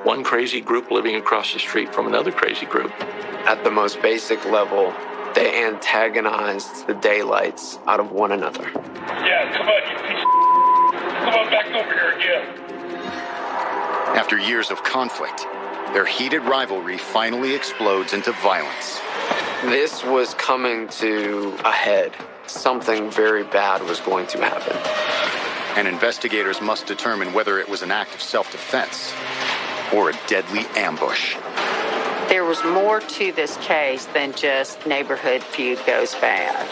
one crazy group living across the street from another crazy group. At the most basic level, they antagonized the daylights out of one another. Yeah, come on, you piece of... Come on back over here again. After years of conflict, their heated rivalry finally explodes into violence. This was coming to a head. Something very bad was going to happen. And investigators must determine whether it was an act of self-defense or a deadly ambush. There was more to this case than just neighborhood feud goes bad.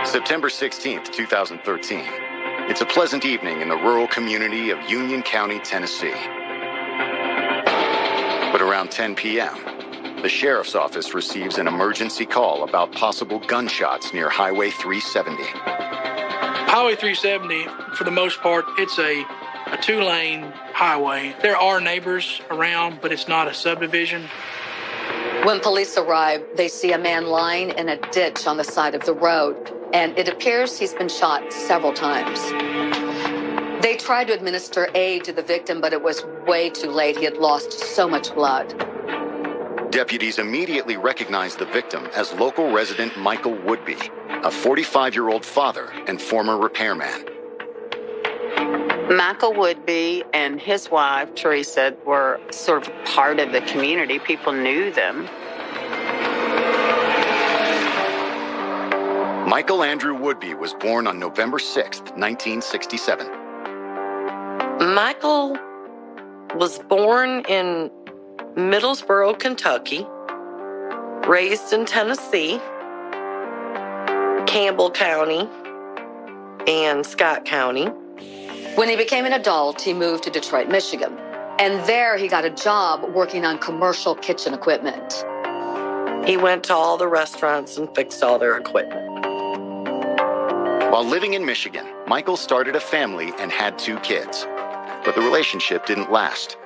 September 16th, 2013. It's a pleasant evening in the rural community of Union County, Tennessee. But around 10 p.m., the sheriff's office receives an emergency call about possible gunshots near Highway 370. Highway 370, for the most part, it's a two-lane highway. There are neighbors around, but it's not a subdivision. When police arrive, they see a man lying in a ditch on the side of the road, and it appears he's been shot several times. They tried to administer aid to the victim, but it was way too late. He had lost so much blood. Deputies immediately recognized the victim as local resident Michael Woodby, a 45-year-old father and former repairman. Michael Woodby and his wife, Teresa, were sort of part of the community. People knew them. Michael Andrew Woodby was born on November 6th, 1967. Michael was born in Middlesboro, Kentucky, raised in Tennessee, Campbell County, and Scott County. When he became an adult, he moved to Detroit, Michigan. And there he got a job working on commercial kitchen equipment. He went to all the restaurants and fixed all their equipment. While living in Michigan, Michael started a family and had 2 kids. But the relationship didn't last.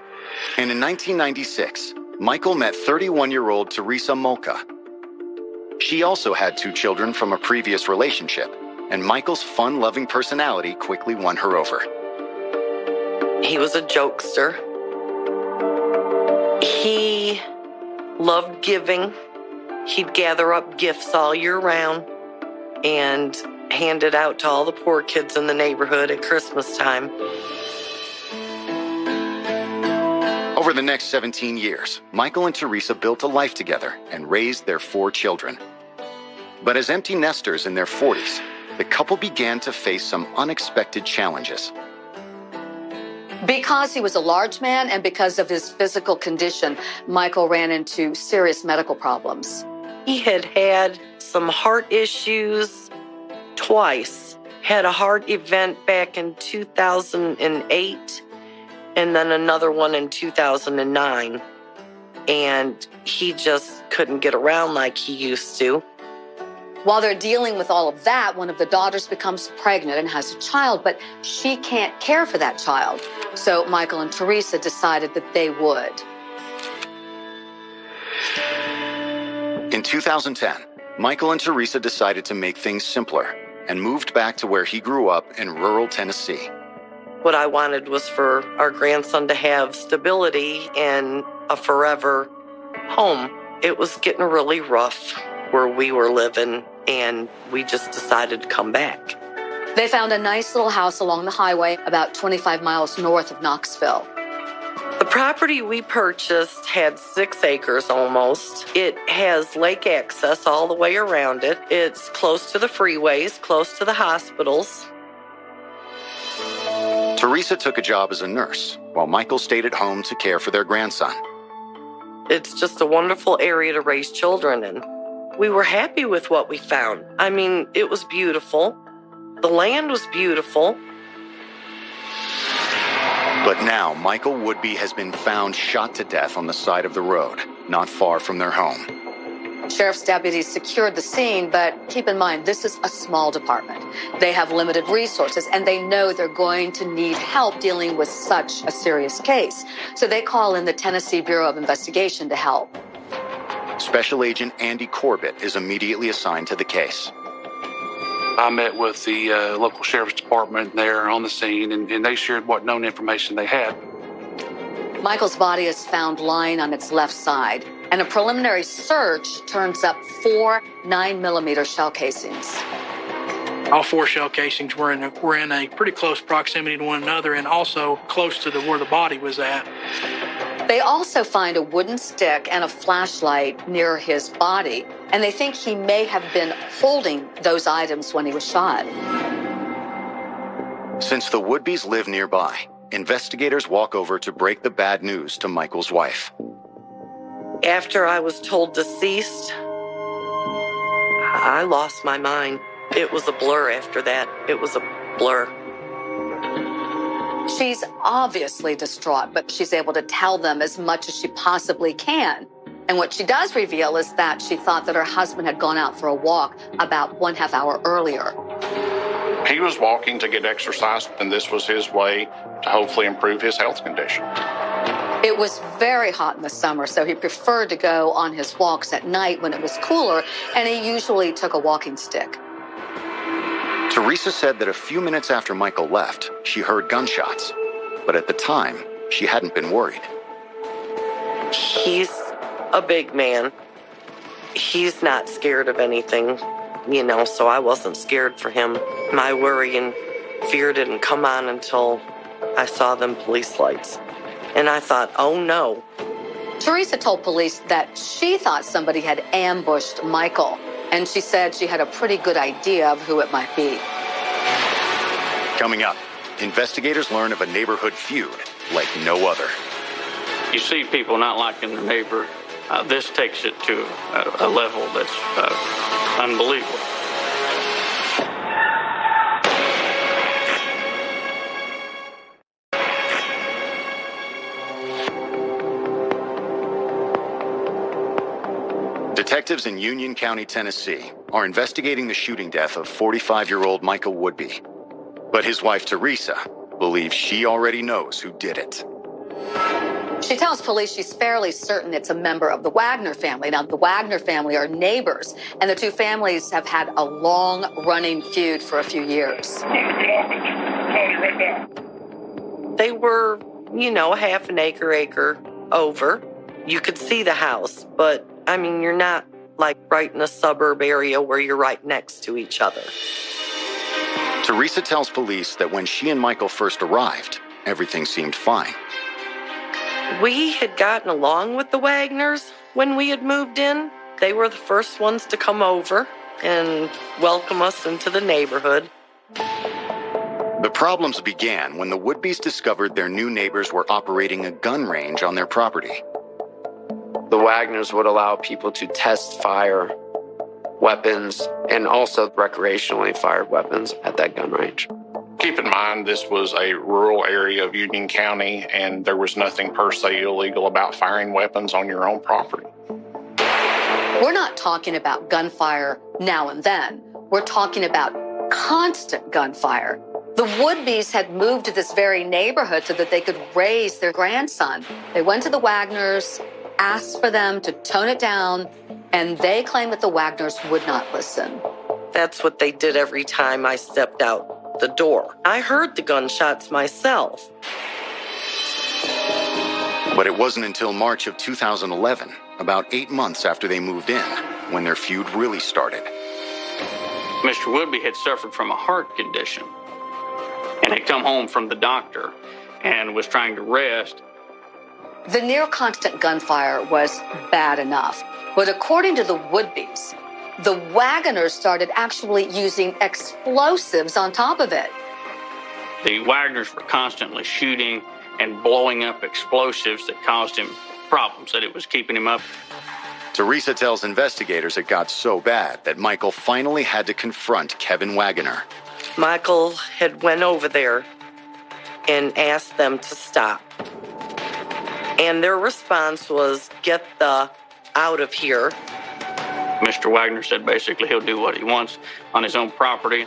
And in 1996, Michael met 31-year-old Teresa Molka. She also had 2 children from a previous relationship, and Michael's fun-loving personality quickly won her over. He was a jokester. He loved giving. He'd gather up gifts all year round and hand it out to all the poor kids in the neighborhood at Christmas time. Over the next 17 years, Michael and Teresa built a life together and raised their 4 children. But as empty nesters in their 40s, the couple began to face some unexpected challenges. Because he was a large man and because of his physical condition, Michael ran into serious medical problems. He had had some heart issues twice. Had a heart event back in 2008 and then another one in 2009. And he just couldn't get around like he used to. While they're dealing with all of that, one of the daughters becomes pregnant and has a child, but she can't care for that child. So Michael and Teresa decided that they would. In 2010, Michael and Teresa decided to make things simpler and moved back to where he grew up in rural Tennessee. What I wanted was for our grandson to have stability and a forever home. It was getting really rough where we were living, and we just decided to come back. They found a nice little house along the highway about 25 miles north of Knoxville. The property we purchased had 6 acres almost. It has lake access all the way around it. It's close to the freeways, close to the hospitals. Teresa took a job as a nurse, while Michael stayed at home to care for their grandson. It's just a wonderful area to raise children in. We were happy with what we found. I mean, it was beautiful. The land was beautiful. But now, Michael Woodby has been found shot to death on the side of the road, not far from their home. Sheriff's deputies secured the scene, but keep in mind, this is a small department. They have limited resources, and they know they're going to need help dealing with such a serious case. So they call in the Tennessee Bureau of Investigation to help. Special Agent Andy Corbett is immediately assigned to the case. I met with the local sheriff's department there on the scene, and they shared what known information they had. Michael's body is found lying on its left side, and a preliminary search turns up 4 9mm shell casings. All 4 shell casings were in a pretty close proximity to one another and also close to where the body was at. They also find a wooden stick and a flashlight near his body, and they think he may have been holding those items when he was shot. Since the would-bes live nearby, investigators walk over to break the bad news to Michael's wife. After I was told deceased, I lost my mind. It was a blur after that. It was a blur. She's obviously distraught, but she's able to tell them as much as she possibly can. And what she does reveal is that she thought that her husband had gone out for a walk about 1/2 hour earlier. He was walking to get exercise, and this was his way to hopefully improve his health condition. It was very hot in the summer, so he preferred to go on his walks at night when it was cooler, and he usually took a walking stick. Teresa said that a few minutes after Michael left, she heard gunshots, but at the time, she hadn't been worried. He's a big man. He's not scared of anything, so I wasn't scared for him. My worry and fear didn't come on until I saw them police lights. And I thought, oh no. Teresa told police that she thought somebody had ambushed Michael, and she said she had a pretty good idea of who it might be. Coming up, investigators learn of a neighborhood feud like no other. You see people not liking their neighbor. This takes it to a level that's unbelievable. Detectives in Union County, Tennessee, are investigating the shooting death of 45-year-old Michael Woodby. But his wife, Teresa, believes she already knows who did it. She tells police she's fairly certain it's a member of the Wagner family. Now, the Wagner family are neighbors, and the two families have had a long-running feud for a few years. They were, half an acre over. You could see the house, but, you're not right in a suburb area where you're right next to each other. Teresa tells police that when she and Michael first arrived, everything seemed fine. We had gotten along with the Wagners when we had moved in. They were the first ones to come over and welcome us into the neighborhood. The problems began when the Woodbys discovered their new neighbors were operating a gun range on their property. The Wagners would allow people to test fire weapons and also recreationally fired weapons at that gun range. Keep in mind, this was a rural area of Union County, and there was nothing per se illegal about firing weapons on your own property. We're not talking about gunfire now and then. We're talking about constant gunfire. The Woodbys had moved to this very neighborhood so that they could raise their grandson. They went to the Wagners, asked for them to tone it down, and they claimed that the Wagners would not listen. That's what they did every time I stepped out the door. I heard the gunshots myself. But it wasn't until March of 2011, about 8 months after they moved in, when their feud really started. Mr. Woodby had suffered from a heart condition and had come home from the doctor and was trying to rest. The near constant gunfire was bad enough, but according to the Woodbys, the Wagoners started actually using explosives on top of it. The Wagners were constantly shooting and blowing up explosives that caused him problems, that it was keeping him up. Teresa tells investigators it got so bad that Michael finally had to confront Kevin Wagoner. Michael had went over there and asked them to stop. And their response was, "Get the out of here." Mr. Wagner said basically he'll do what he wants on his own property.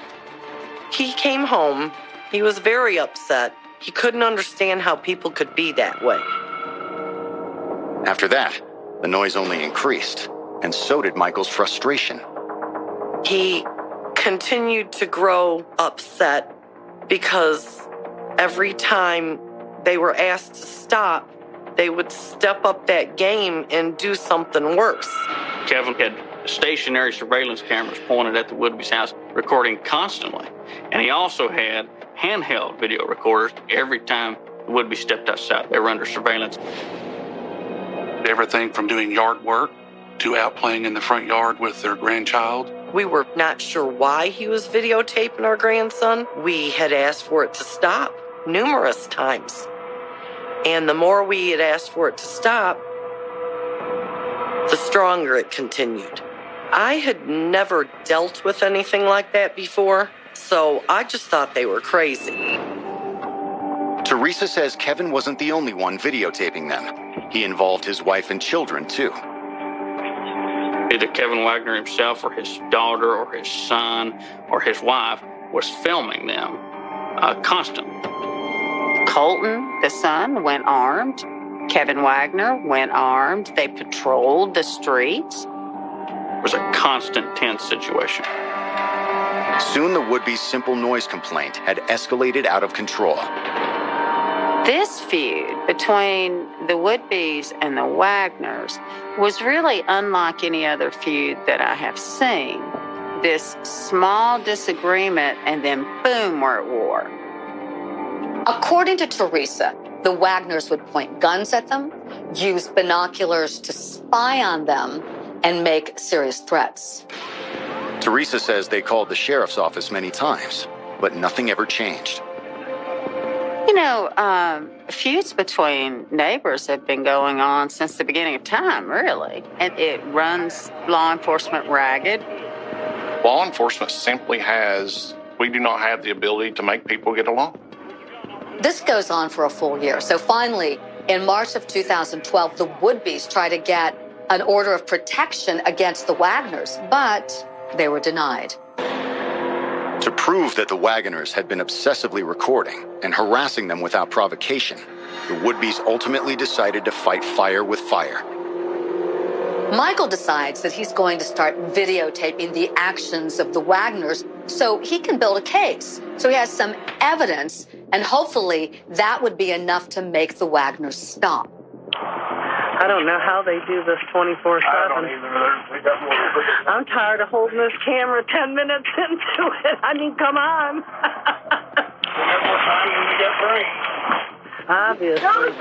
He came home. He was very upset. He couldn't understand how people could be that way. After that, the noise only increased, and so did Michael's frustration. He continued to grow upset because every time they were asked to stop, they would step up that game and do something worse. Kevin had stationary surveillance cameras pointed at the Woodby's house, recording constantly. And he also had handheld video recorders every time the Woodby stepped outside. They were under surveillance. Everything from doing yard work to out playing in the front yard with their grandchild. We were not sure why he was videotaping our grandson. We had asked for it to stop numerous times. And the more we had asked for it to stop, the stronger it continued. I had never dealt with anything like that before, so I just thought they were crazy. Teresa says Kevin wasn't the only one videotaping them. He involved his wife and children, too. Either Kevin Wagner himself or his daughter or his son or his wife was filming them constantly. Colton, the son, went armed. Kevin Wagner went armed. They patrolled the streets. It was a constant tense situation. Soon the would-be's simple noise complaint had escalated out of control. This feud between the Woodbys and the Wagners was really unlike any other feud that I have seen. This small disagreement and then boom, we're at war. According to Teresa, the Wagners would point guns at them, use binoculars to spy on them, and make serious threats. Teresa says they called the sheriff's office many times, but nothing ever changed. You know, feuds between neighbors have been going on since the beginning of time, really. And it runs law enforcement ragged. Law enforcement simply we do not have the ability to make people get along. This goes on for a full year. So finally, in March of 2012, the Woodbys tried to get an order of protection against the Wagners, but they were denied. To prove that the Wagners had been obsessively recording and harassing them without provocation, the Woodbys ultimately decided to fight fire with fire. Michael decides that he's going to start videotaping the actions of the Wagners so he can build a case. So he has some evidence, and hopefully that would be enough to make the Wagners stop. I don't know how they do this 24/7. I don't either. I'm tired of holding this camera 10 minutes into it. I mean, come on. More time when you get free. Obviously.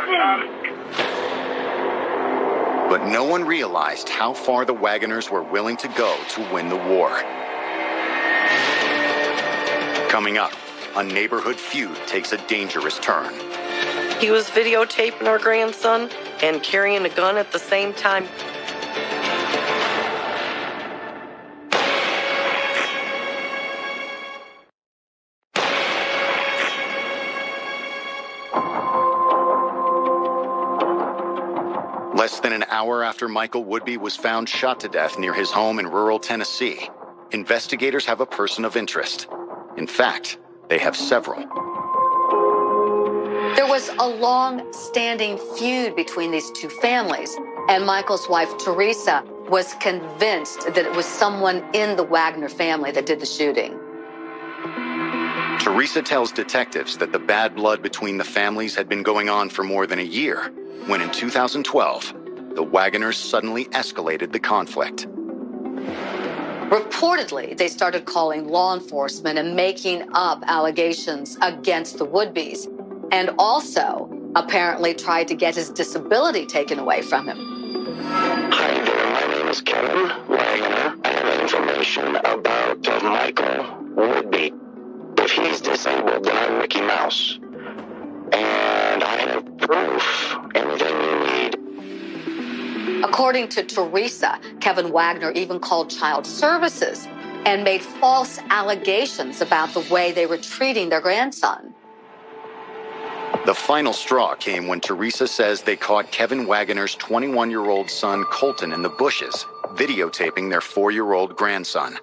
But no one realized how far the Wagners were willing to go to win the war. Coming up, a neighborhood feud takes a dangerous turn. He was videotaping our grandson and carrying a gun at the same time. Less than an hour after Michael Woodby was found shot to death near his home in rural Tennessee, investigators have a person of interest. In fact, they have several. There was a long-standing feud between these two families, and Michael's wife, Teresa, was convinced that it was someone in the Wagner family that did the shooting. Teresa tells detectives that the bad blood between the families had been going on for more than a year, when in 2012, the Wagners suddenly escalated the conflict. Reportedly, they started calling law enforcement and making up allegations against the Woodbys, and also apparently tried to get his disability taken away from him. Hi there, my name is Kevin Wagner. I have information about Michael Woodby. If he's disabled, then I'm Mickey Mouse. And I have proof, anything you need. According to Teresa, Kevin Wagner even called child services and made false allegations about the way they were treating their grandson. The final straw came when Teresa says they caught Kevin Wagner's 21-year-old son Colton in the bushes videotaping their 4-year-old grandson.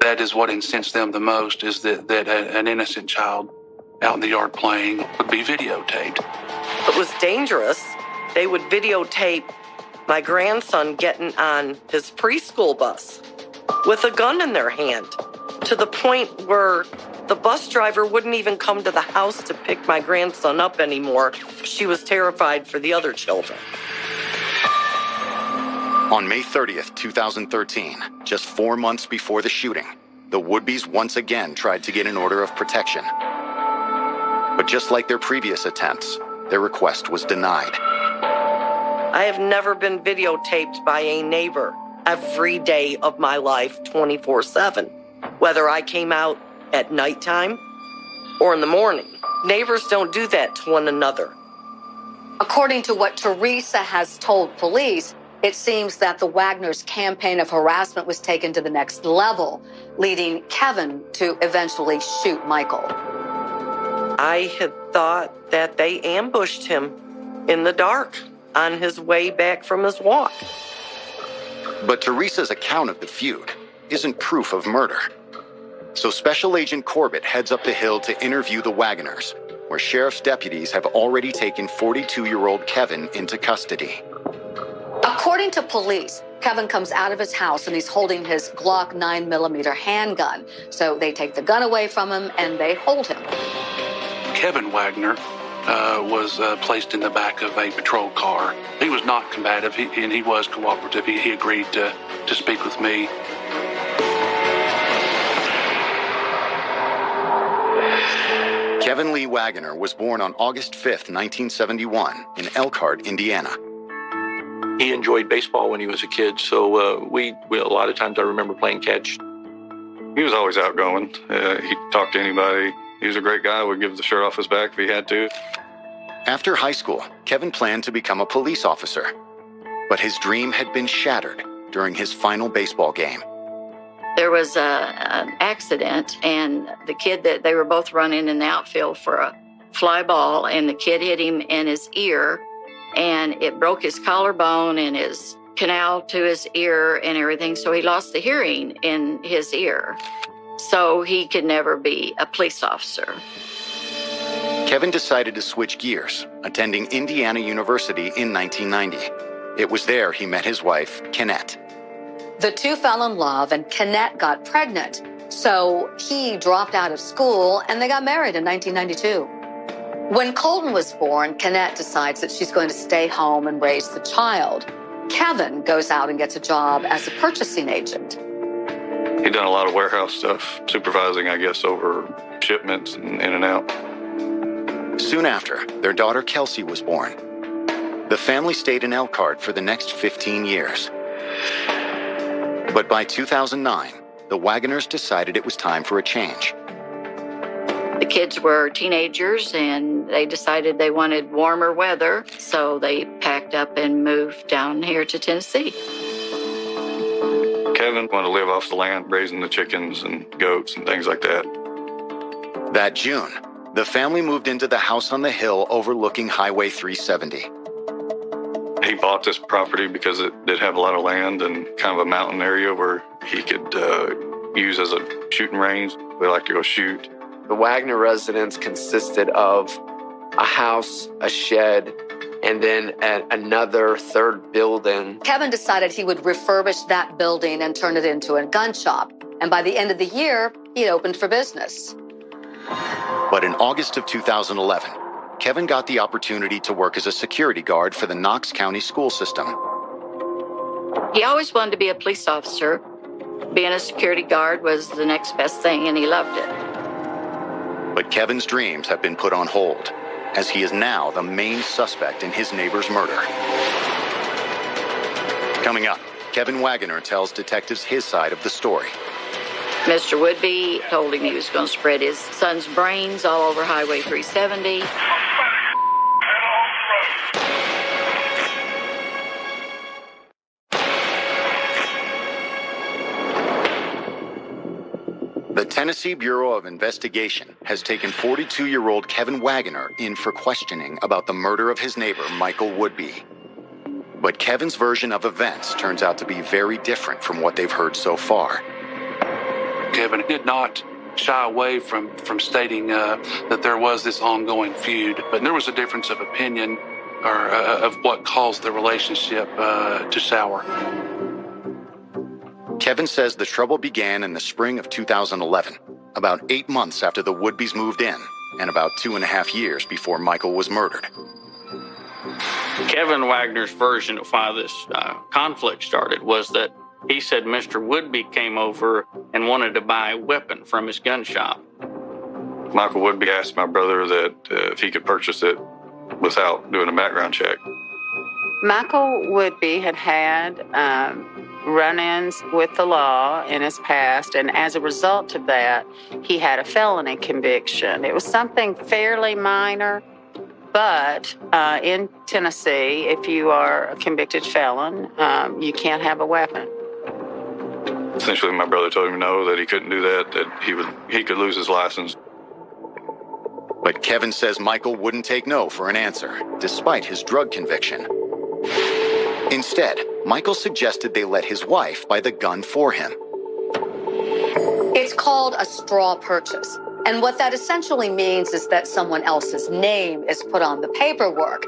That is what incensed them the most, is that an innocent child out in the yard playing would be videotaped. It was dangerous. They would videotape my grandson getting on his preschool bus with a gun in their hand, to the point where the bus driver wouldn't even come to the house to pick my grandson up anymore. She was terrified for the other children. On May 30th, 2013, just 4 months before the shooting, the Woodbys once again tried to get an order of protection. But just like their previous attempts, their request was denied. I have never been videotaped by a neighbor every day of my life, 24/7, whether I came out at nighttime or in the morning. Neighbors don't do that to one another. According to what Teresa has told police, it seems that the Wagners' campaign of harassment was taken to the next level, leading Kevin to eventually shoot Michael. I had thought that they ambushed him in the dark on his way back from his walk. But Teresa's account of the feud isn't proof of murder. So Special Agent Corbett heads up the hill to interview the Wagoners, where sheriff's deputies have already taken 42-year-old Kevin into custody. According to police, Kevin comes out of his house and he's holding his Glock 9mm handgun. So they take the gun away from him and they hold him. Kevin Wagner was placed in the back of a patrol car. He was not combative, and he was cooperative. He agreed to speak with me. Kevin Lee Wagoner was born on August 5th, 1971, in Elkhart, Indiana. He enjoyed baseball when he was a kid, so we a lot of times I remember playing catch. He was always outgoing. He could talk to anybody. He was a great guy, would give the shirt off his back if he had to. After high school, Kevin planned to become a police officer. But his dream had been shattered during his final baseball game. There was an accident, and the kid that they were both running in the outfield for a fly ball, and the kid hit him in his ear, and it broke his collarbone and his canal to his ear and everything. So he lost the hearing in his ear. So he could never be a police officer. Kevin decided to switch gears, attending Indiana University in 1990. It was there he met his wife, Kennette. The two fell in love and Kennette got pregnant. So he dropped out of school and they got married in 1992. When Colton was born, Kennette decides that she's going to stay home and raise the child. Kevin goes out and gets a job as a purchasing agent. He'd done a lot of warehouse stuff, supervising, I guess, over shipments and in and out. Soon after, their daughter Kelsey was born. The family stayed in Elkhart for the next 15 years. But by 2009, the Wagoners decided it was time for a change. The kids were teenagers, and they decided they wanted warmer weather, so they packed up and moved down here to Tennessee. Kevin wanted to live off the land, raising the chickens and goats and things like that. That June, the family moved into the house on the hill overlooking Highway 370. He bought this property because it did have a lot of land and kind of a mountain area where he could use as a shooting range. We like to go shoot. The Wagner residence consisted of a house, a shed, and then another third building. Kevin decided he would refurbish that building and turn it into a gun shop. And by the end of the year, he opened for business. But in August of 2011, Kevin got the opportunity to work as a security guard for the Knox County school system. He always wanted to be a police officer. Being a security guard was the next best thing, and he loved it. But Kevin's dreams have been put on hold, as he is now the main suspect in his neighbor's murder. Coming up, Kevin Wagoner tells detectives his side of the story. Mr. Woodby told him he was going to spread his son's brains all over Highway 370. The Tennessee Bureau of Investigation has taken 42-year-old Kevin Wagoner in for questioning about the murder of his neighbor, Michael Woodby. But Kevin's version of events turns out to be very different from what they've heard so far. Kevin did not shy away from stating that there was this ongoing feud, but there was a difference of opinion or of what caused the relationship to sour. Kevin says the trouble began in the spring of 2011, about 8 months after the Woodbys moved in, and about 2.5 years before Michael was murdered. Kevin Wagner's version of why this conflict started was that he said Mr. Woodby came over and wanted to buy a weapon from his gun shop. Michael Woodby asked my brother that if he could purchase it without doing a background check. Michael Woodby had run-ins with the law in his past, and as a result of that, he had a felony conviction. It was something fairly minor, but in Tennessee, if you are a convicted felon, you can't have a weapon. Essentially, my brother told him no, that he couldn't do that, that he could lose his license. But Kevin says Michael wouldn't take no for an answer, despite his drug conviction. Instead, Michael suggested they let his wife buy the gun for him. It's called a straw purchase. And what that essentially means is that someone else's name is put on the paperwork.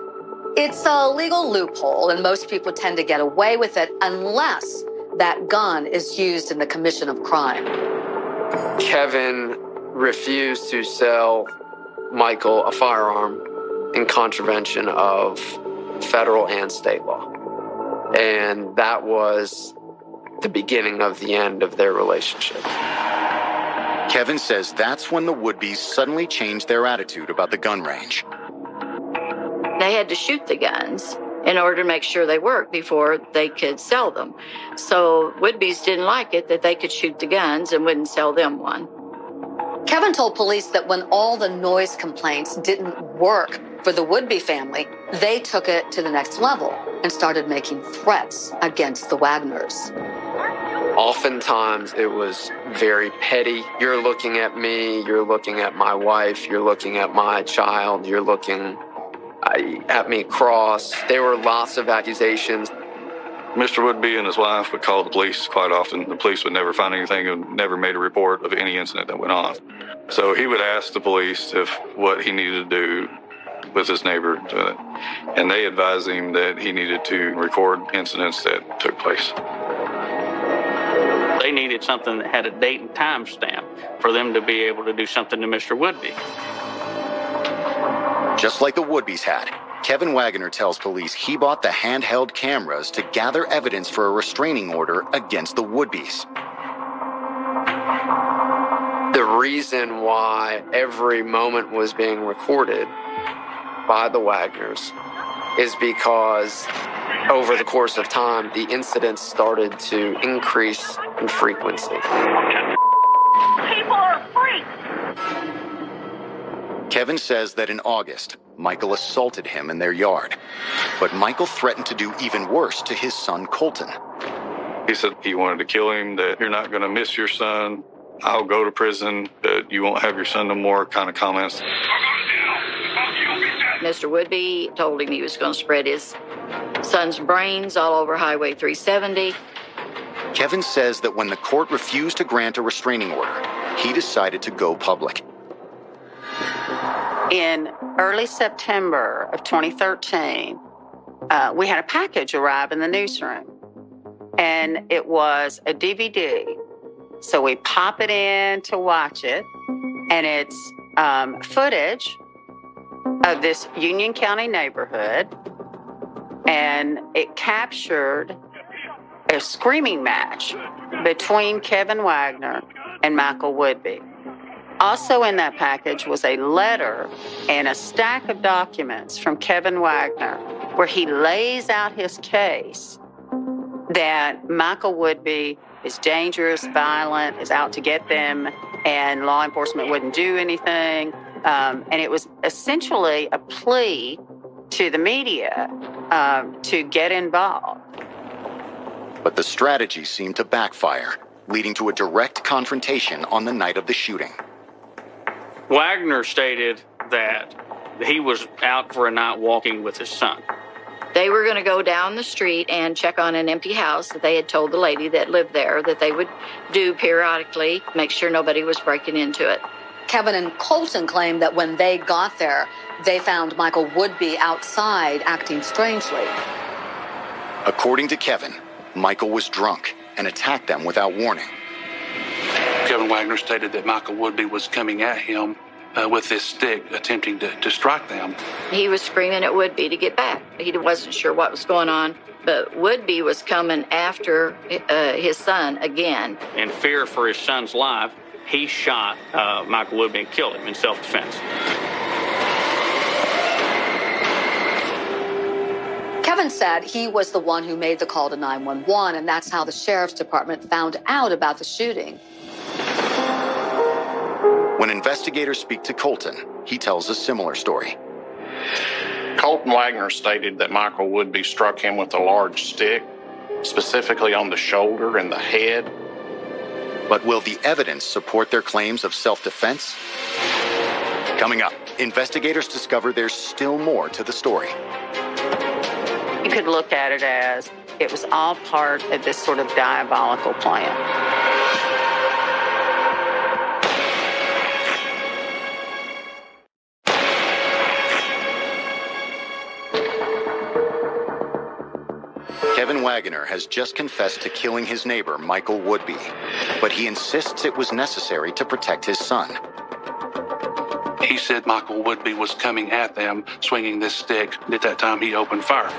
It's a legal loophole, and most people tend to get away with it unless that gun is used in the commission of crime. Kevin refused to sell Michael a firearm in contravention of federal and state law. And that was the beginning of the end of their relationship. Kevin says that's when the Woodbys suddenly changed their attitude about the gun range. They had to shoot the guns in order to make sure they worked before they could sell them. So Woodbys didn't like it that they could shoot the guns and wouldn't sell them one. Kevin told police that when all the noise complaints didn't work for the Woodby family, they took it to the next level and started making threats against the Wagners. Oftentimes, it was very petty. You're looking at me, you're looking at my wife, you're looking at my child, you're looking at me cross. There were lots of accusations. Mr. Woodby and his wife would call the police quite often. The police would never find anything and never made a report of any incident that went on. So he would ask the police if what he needed to do with his neighbor, and they advised him that he needed to record incidents that took place. They needed something that had a date and time stamp for them to be able to do something to Mr. Woodby. Just like the Woodbys had, Kevin Wagner tells police he bought the handheld cameras to gather evidence for a restraining order against the Woodbys. The reason why every moment was being recorded by the Wagners is because over the course of time, the incidents started to increase in frequency. People are freaks. Kevin says that in August, Michael assaulted him in their yard. But Michael threatened to do even worse to his son, Colton. He said he wanted to kill him, that you're not going to miss your son. I'll go to prison, that you won't have your son no more, kind of comments. Mr. Woodby told him he was going to spread his son's brains all over Highway 370. Kevin says that when the court refused to grant a restraining order, he decided to go public. In early September of 2013, we had a package arrive in the newsroom, and it was a DVD. So we pop it in to watch it, and it's footage of this Union County neighborhood, and it captured a screaming match between Kevin Wagner and Michael Woodby. Also in that package was a letter and a stack of documents from Kevin Wagner where he lays out his case that Michael Woodby is dangerous, violent, is out to get them, and law enforcement wouldn't do anything. And it was essentially a plea to the media to get involved. But the strategy seemed to backfire, leading to a direct confrontation on the night of the shooting. Wagner stated that he was out for a night walking with his son. They were going to go down the street and check on an empty house that they had told the lady that lived there that they would do periodically, make sure nobody was breaking into it. Kevin and Colton claimed that when they got there, they found Michael Woodby outside acting strangely. According to Kevin, Michael was drunk and attacked them without warning. Kevin Wagner stated that Michael Woodby was coming at him with this stick, attempting to strike them. He was screaming at Woodby to get back. He wasn't sure what was going on, but Woodby was coming after his son again. In fear for his son's life, he shot Michael Woodby and killed him in self-defense. Kevin said he was the one who made the call to 911, and that's how the sheriff's department found out about the shooting. When investigators speak to Colton, he tells a similar story. Colton Wagner stated that Michael Woodby struck him with a large stick, specifically on the shoulder and the head. But will the evidence support their claims of self-defense? Coming up, investigators discover there's still more to the story. You could look at it as it was all part of this sort of diabolical plan. Kevin Wagner has just confessed to killing his neighbor, Michael Woodby, but he insists it was necessary to protect his son. He said Michael Woodby was coming at them, swinging this stick. At that time, he opened fire.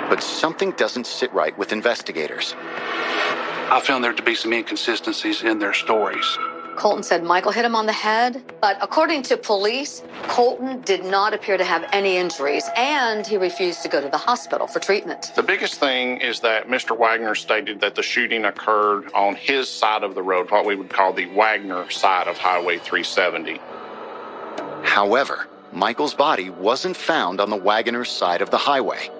But something doesn't sit right with investigators. I found there to be some inconsistencies in their stories. Colton said Michael hit him on the head, but according to police, Colton did not appear to have any injuries, and he refused to go to the hospital for treatment. The biggest thing is that Mr. Wagner stated that the shooting occurred on his side of the road, what we would call the Wagner side of Highway 370. However, Michael's body wasn't found on the Wagner side of the highway.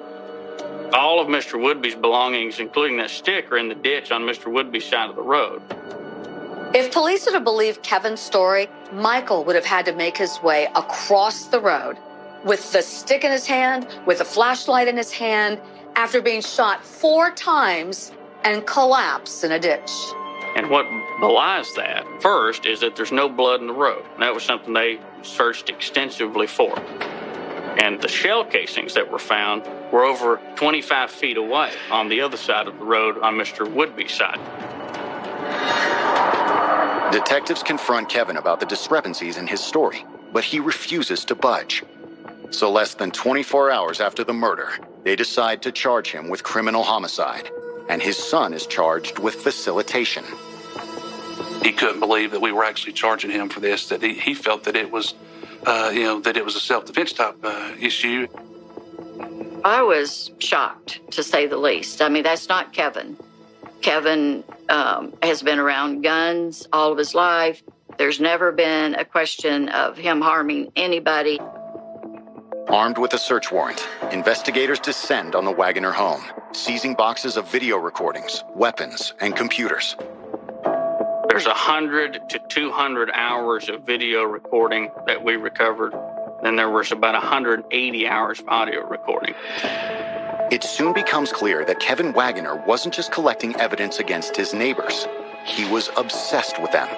All of Mr. Woodby's belongings, including that stick, are in the ditch on Mr. Woodby's side of the road. If police are to believe Kevin's story, Michael would have had to make his way across the road with the stick in his hand, with a flashlight in his hand, after being shot 4 times and collapse in a ditch. And what belies that, first, is that there's no blood in the road. That was something they searched extensively for. And the shell casings that were found were over 25 feet away on the other side of the road on Mr. Woodby's side. Detectives confront Kevin about the discrepancies in his story, but he refuses to budge. So less than 24 hours after the murder, they decide to charge him with criminal homicide, and his son is charged with facilitation. He couldn't believe that we were actually charging him for this, that he felt that it was, that it was a self-defense type issue. I was shocked, to say the least. I mean, that's not Kevin. Kevin has been around guns all of his life. There's never been a question of him harming anybody. Armed with a search warrant, investigators descend on the Wagner home, seizing boxes of video recordings, weapons, and computers. There's 100 to 200 hours of video recording that we recovered. Then there was about 180 hours of audio recording. It soon becomes clear that Kevin Wagner wasn't just collecting evidence against his neighbors. He was obsessed with them.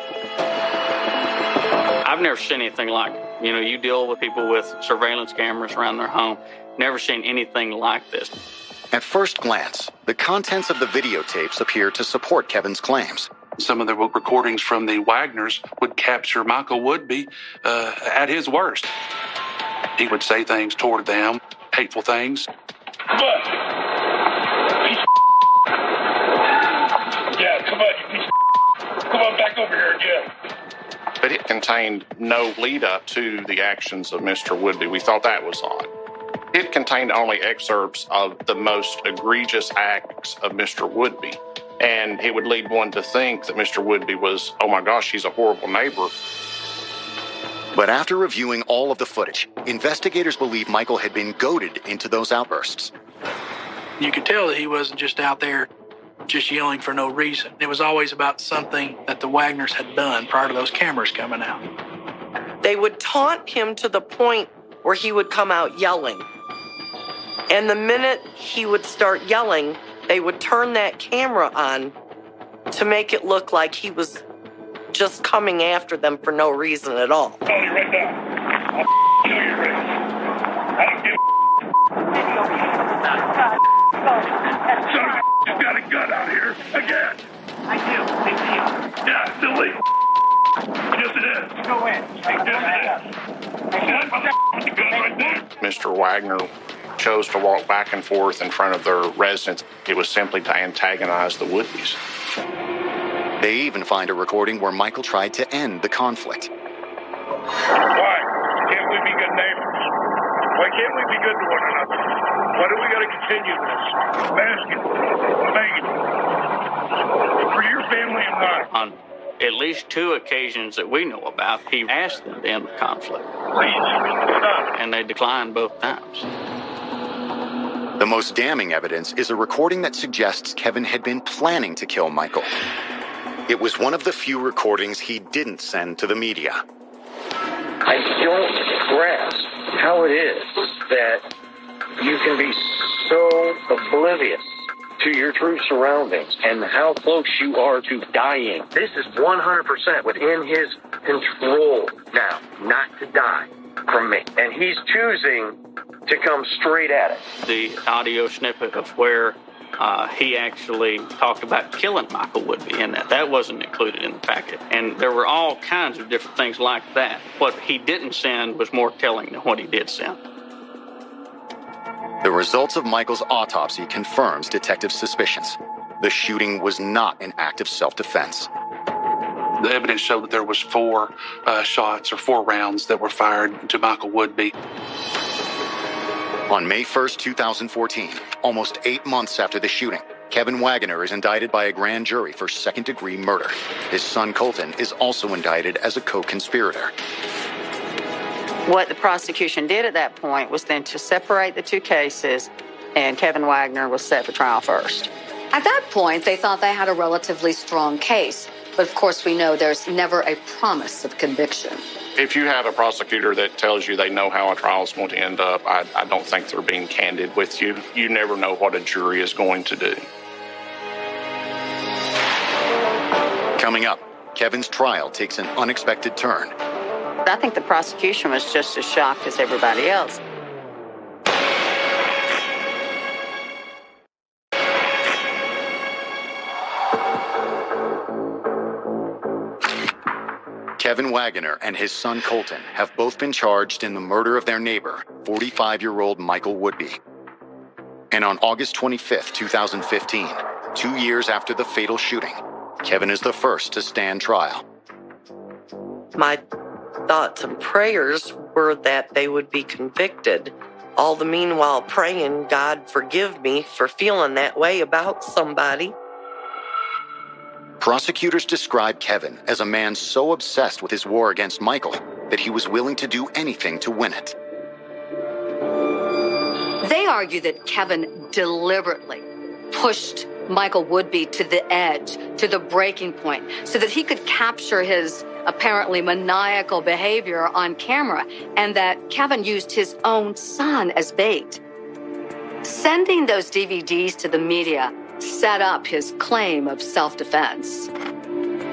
I've never seen anything like it. You know, you deal with people with surveillance cameras around their home. Never seen anything like this. At first glance, the contents of the videotapes appear to support Kevin's claims. Some of the recordings from the Wagners would capture Michael Woodby at his worst. He would say things toward them, hateful things. Come on. Yeah, come on, you piece of. Come on back over here, yeah. But it contained no lead-up to the actions of Mr. Woodby. We thought that was odd. It contained only excerpts of the most egregious acts of Mr. Woodby. And it would lead one to think that Mr. Woodby was, oh my gosh, he's a horrible neighbor. But after reviewing all of the footage, investigators believe Michael had been goaded into those outbursts. You could tell that he wasn't just out there just yelling for no reason. It was always about something that the Wagners had done prior to those cameras coming out. They would taunt him to the point where he would come out yelling. And the minute he would start yelling, they would turn that camera on to make it look like he was just coming after them for no reason at all. I'll tell you right now. I'll kill you, Rick. I don't give a son of a just got a gun out here again. I do. Big deal. Yeah, it's illegal. Yes, it is. Go in. Yes, it is. See that motherfucker with the gun right there? Mr. Wagner chose to walk back and forth in front of their residence. It was simply to antagonize the Woodbys. They even find a recording where Michael tried to end the conflict. Why? Can't we be good neighbors? Why can't we be good to one another? Why do we got to continue this? I'm asking. I'm begging. For your family and mine. On at least 2 occasions that we know about, he asked them to end the conflict. Please, stop. And they declined both times. The most damning evidence is a recording that suggests Kevin had been planning to kill Michael. It was one of the few recordings he didn't send to the media. I don't grasp how it is that you can be so oblivious to your true surroundings and how close you are to dying. This is 100% within his control now, not to die from me. And he's choosing to come straight at it. The audio snippet of where he actually talked about killing Michael Woodby, and that wasn't included in the packet. And there were all kinds of different things like that. What he didn't send was more telling than what he did send. The results of Michael's autopsy confirms detectives' suspicions. The shooting was not an act of self-defense. The evidence showed that there was 4 shots or 4 rounds that were fired to Michael Woodby. On May 1st, 2014, almost 8 months after the shooting, Kevin Wagner is indicted by a grand jury for second-degree murder. His son Colton is also indicted as a co-conspirator. What the prosecution did at that point was then to separate the 2 cases, and Kevin Wagner was set for trial first. At that point, they thought they had a relatively strong case. But of course, we know there's never a promise of conviction. If you have a prosecutor that tells you they know how a trial is going to end up, I don't think they're being candid with you. You never know what a jury is going to do. Coming up, Kevin's trial takes an unexpected turn. I think the prosecution was just as shocked as everybody else. Kevin Wagner and his son Colton have both been charged in the murder of their neighbor, 45-year-old Michael Woodby. And on August 25th, 2015, 2 years after the fatal shooting, Kevin is the first to stand trial. My thoughts and prayers were that they would be convicted. All the meanwhile praying, God forgive me for feeling that way about somebody. Prosecutors describe Kevin as a man so obsessed with his war against Michael that he was willing to do anything to win it. They argue that Kevin deliberately pushed Michael Woodby to the edge, to the breaking point, so that he could capture his apparently maniacal behavior on camera, and that Kevin used his own son as bait. Sending those DVDs to the media set up his claim of self-defense.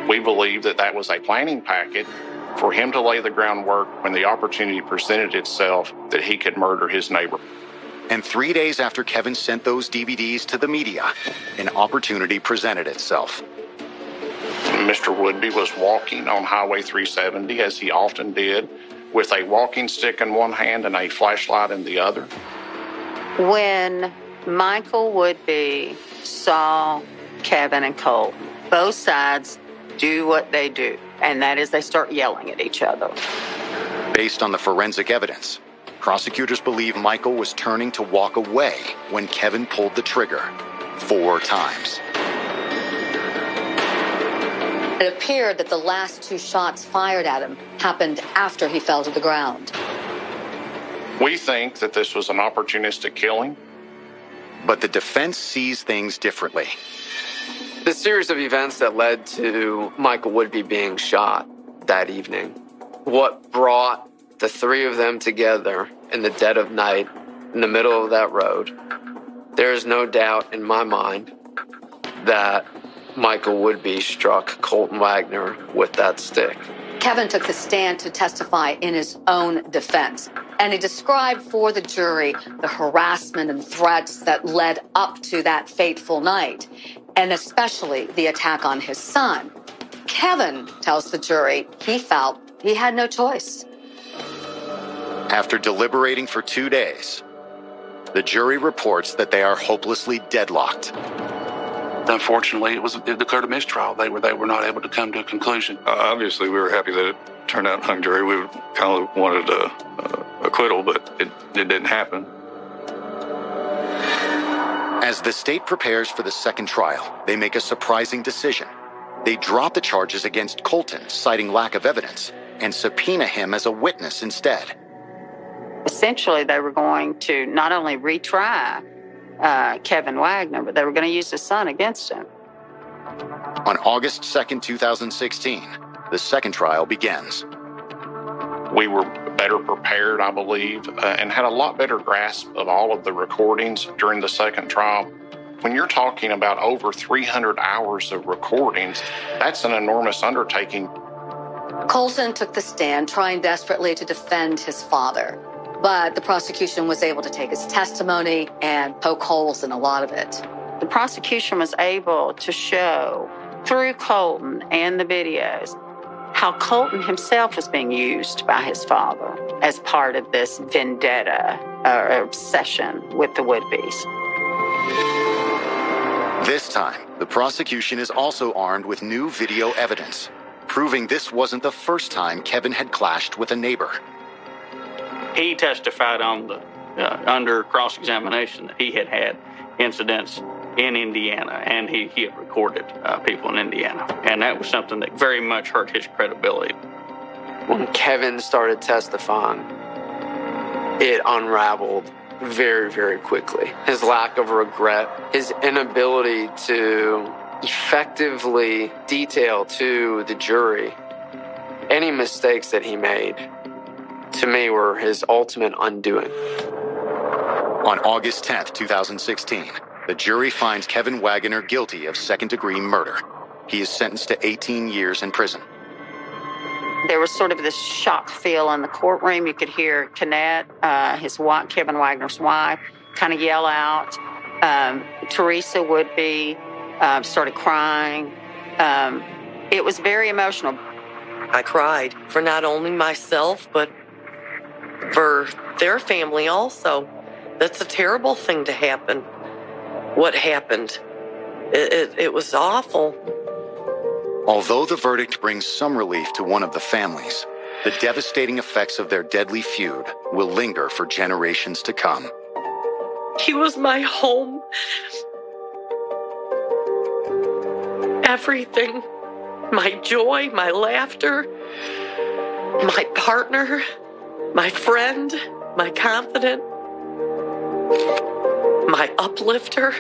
We believe that that was a planning packet for him to lay the groundwork when the opportunity presented itself that he could murder his neighbor. And 3 days after Kevin sent those DVDs to the media, an opportunity presented itself. Mr. Woodby was walking on Highway 370, as he often did, with a walking stick in one hand and a flashlight in the other. When Michael Woodby saw Kevin and Cole, both sides do what they do, and that is they start yelling at each other. Based on the forensic evidence, prosecutors believe Michael was turning to walk away when Kevin pulled the trigger 4 times. It appeared that the last 2 shots fired at him happened after he fell to the ground. We think that this was an opportunistic killing. But the defense sees things differently. The series of events that led to Michael Woodby being shot that evening, what brought the 3 of them together in the dead of night in the middle of that road. There is no doubt in my mind that Michael Woodby struck Colton Wagner with that stick. Kevin took the stand to testify in his own defense, and he described for the jury the harassment and threats that led up to that fateful night, and especially the attack on his son. Kevin tells the jury he felt he had no choice. After deliberating for 2 days, the jury reports that they are hopelessly deadlocked. Unfortunately, it declared a mistrial. They were not able to come to a conclusion. Obviously, we were happy that it turned out hung jury. We kind of wanted a acquittal, but it didn't happen. As the state prepares for the second trial, they make a surprising decision. They drop the charges against Colton, citing lack of evidence, and subpoena him as a witness instead. Essentially, they were going to not only retry Kevin Wagner, but they were going to use his son against him. On August 2nd, 2016, the second trial begins. We were better prepared, I believe, and had a lot better grasp of all of the recordings during the second trial. When you're talking about over 300 hours of recordings, that's an enormous undertaking. Colton took the stand, trying desperately to defend his father. But the prosecution was able to take his testimony and poke holes in a lot of it. The prosecution was able to show through Colton and the videos how Colton himself was being used by his father as part of this vendetta or obsession with the Woodbys. This time, the prosecution is also armed with new video evidence, proving this wasn't the first time Kevin had clashed with a neighbor. He testified on the under cross-examination that he had had incidents in Indiana, and he had recorded people in Indiana. And that was something that very much hurt his credibility. When Kevin started testifying, it unraveled very, very quickly. His lack of regret, his inability to effectively detail to the jury any mistakes that he made, to me, were his ultimate undoing. On August 10th, 2016, the jury finds Kevin Wagner guilty of second-degree murder. He is sentenced to 18 years in prison. There was sort of this shock feel in the courtroom. You could hear Kenneth, his wife, Kevin Wagner's wife, kind of yell out. Teresa Woodby started crying. It was very emotional. I cried for not only myself, but for their family also. That's a terrible thing to happen. What happened? It was awful. Although the verdict brings some relief to one of the families, the devastating effects of their deadly feud will linger for generations to come. He was my home. Everything. My joy, my laughter, my partner, my friend, my confidant, my uplifter.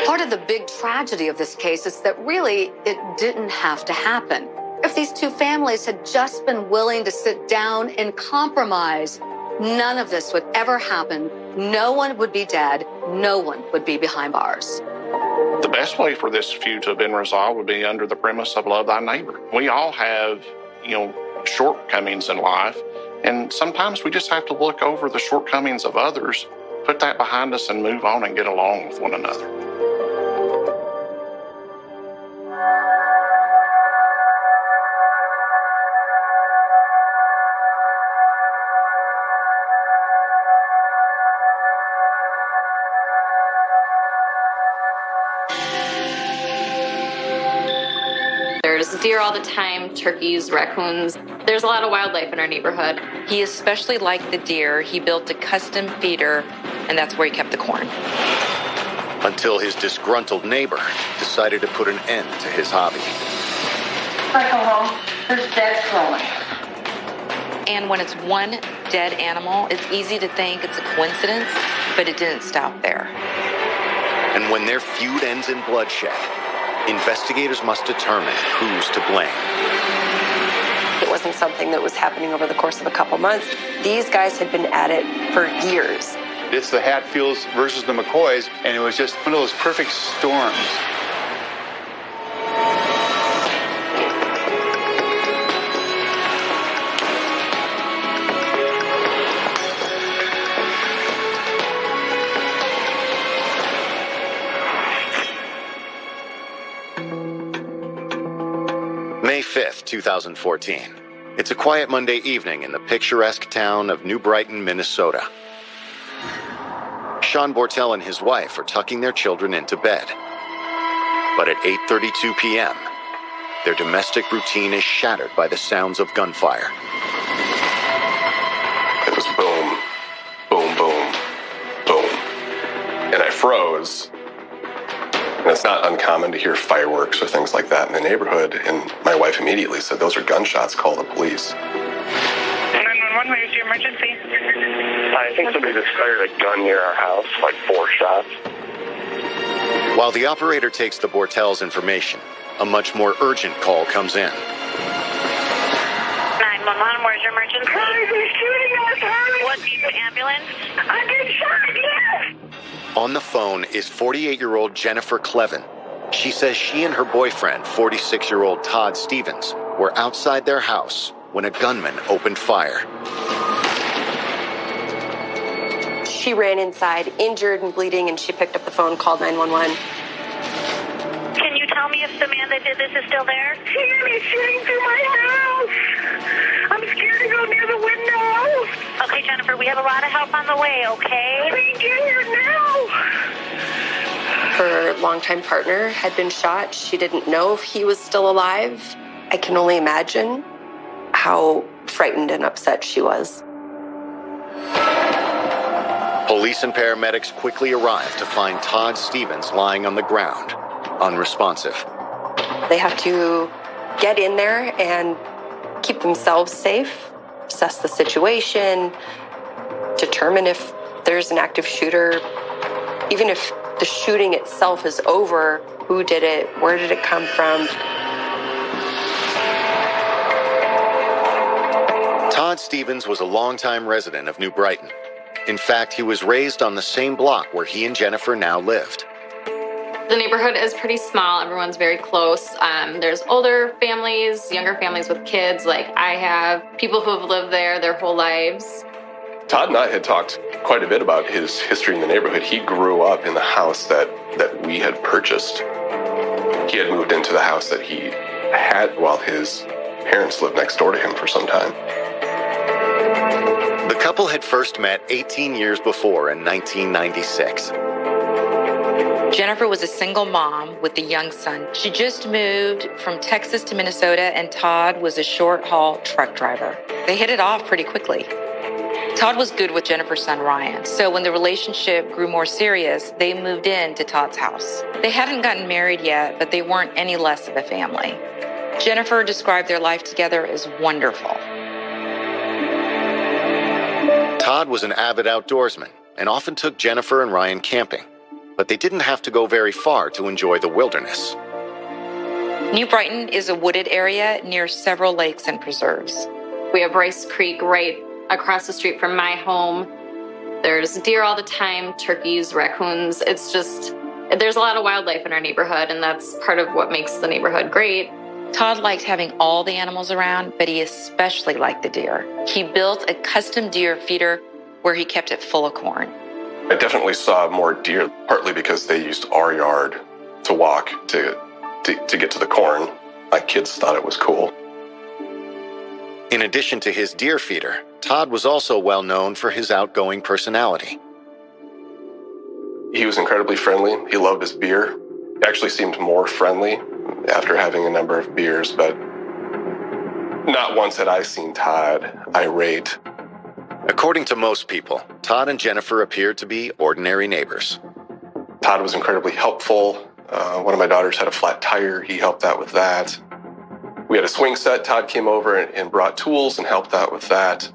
Part of the big tragedy of this case is that really it didn't have to happen. If these two families had just been willing to sit down and compromise, none of this would ever happen. No one would be dead. No one would be behind bars. The best way for this feud to have been resolved would be under the premise of love thy neighbor. We all have, shortcomings in life, and sometimes we just have to look over the shortcomings of others, put that behind us, and move on and get along with one another. There's deer all the time, turkeys, raccoons. There's a lot of wildlife in our neighborhood. He especially liked the deer. He built a custom feeder, and that's where he kept the corn. Until his disgruntled neighbor decided to put an end to his hobby. I go home. There's dead growing. And when it's one dead animal, it's easy to think it's a coincidence, but it didn't stop there. And when their feud ends in bloodshed, investigators must determine who's to blame. It wasn't something that was happening over the course of a couple months. These guys had been at it for years. It's the Hatfields versus the McCoys, and it was just one of those perfect storms. May 5th, 2014. It's a quiet Monday evening in the picturesque town of New Brighton, Minnesota. Sean Bortel and his wife are tucking their children into bed. But at 8:32 p.m., their domestic routine is shattered by the sounds of gunfire. It was boom, boom, boom, boom. And I froze. And it's not uncommon to hear fireworks or things like that in the neighborhood. And my wife immediately said, "Those are gunshots, call the police." 911, where's your emergency? I think somebody just fired a gun near our house, like 4 shots. While the operator takes the Bortels' information, a much more urgent call comes in. 911, where's your emergency? Hurry, they're shooting us, hurry! What needs an ambulance? I'm getting shot, yes! On the phone is 48-year-old Jennifer Clevin. She says she and her boyfriend, 46-year-old Todd Stevens, were outside their house when a gunman opened fire. She ran inside, injured and bleeding, and she picked up the phone, called 911. Can you tell me if the man that did this is still there? He's shooting through my house. I'm scared to go near the window. Okay, Jennifer, we have a lot of help on the way, okay? We get here now. Her longtime partner had been shot. She didn't know if he was still alive. I can only imagine how frightened and upset she was. Police and paramedics quickly arrive to find Todd Stevens lying on the ground, unresponsive. They have to get in there and keep themselves safe, assess the situation, determine if there's an active shooter. Even if the shooting itself is over, who did it? Where did it come from? Todd Stevens was a longtime resident of New Brighton. In fact, he was raised on the same block where he and Jennifer now lived. The neighborhood is pretty small. Everyone's very close. There's older families, younger families with kids. Like I have people who have lived there their whole lives. Todd and I had talked quite a bit about his history in the neighborhood. He grew up in the house that we had purchased. He had moved into the house that he had while his parents lived next door to him for some time. The couple had first met 18 years before in 1996. Jennifer was a single mom with a young son. She just moved from Texas to Minnesota, and Todd was a short-haul truck driver. They hit it off pretty quickly. Todd was good with Jennifer's son, Ryan. So when the relationship grew more serious, they moved in to Todd's house. They hadn't gotten married yet, but they weren't any less of a family. Jennifer described their life together as wonderful. Todd was an avid outdoorsman and often took Jennifer and Ryan camping, but they didn't have to go very far to enjoy the wilderness. New Brighton is a wooded area near several lakes and preserves. We have Rice Creek right across the street from my home. There's deer all the time, turkeys, raccoons. It's just, there's a lot of wildlife in our neighborhood, and that's part of what makes the neighborhood great. Todd liked having all the animals around, but he especially liked the deer. He built a custom deer feeder where he kept it full of corn. I definitely saw more deer, partly because they used our yard to walk to get to the corn. My kids thought it was cool. In addition to his deer feeder, Todd was also well known for his outgoing personality. He was incredibly friendly. He loved his beer. He actually seemed more friendly after having a number of beers, but not once had I seen Todd irate. According to most people, Todd and Jennifer appeared to be ordinary neighbors. Todd was incredibly helpful. One of my daughters had a flat tire. He helped out with that. We had a swing set. Todd came over and brought tools and helped out with that.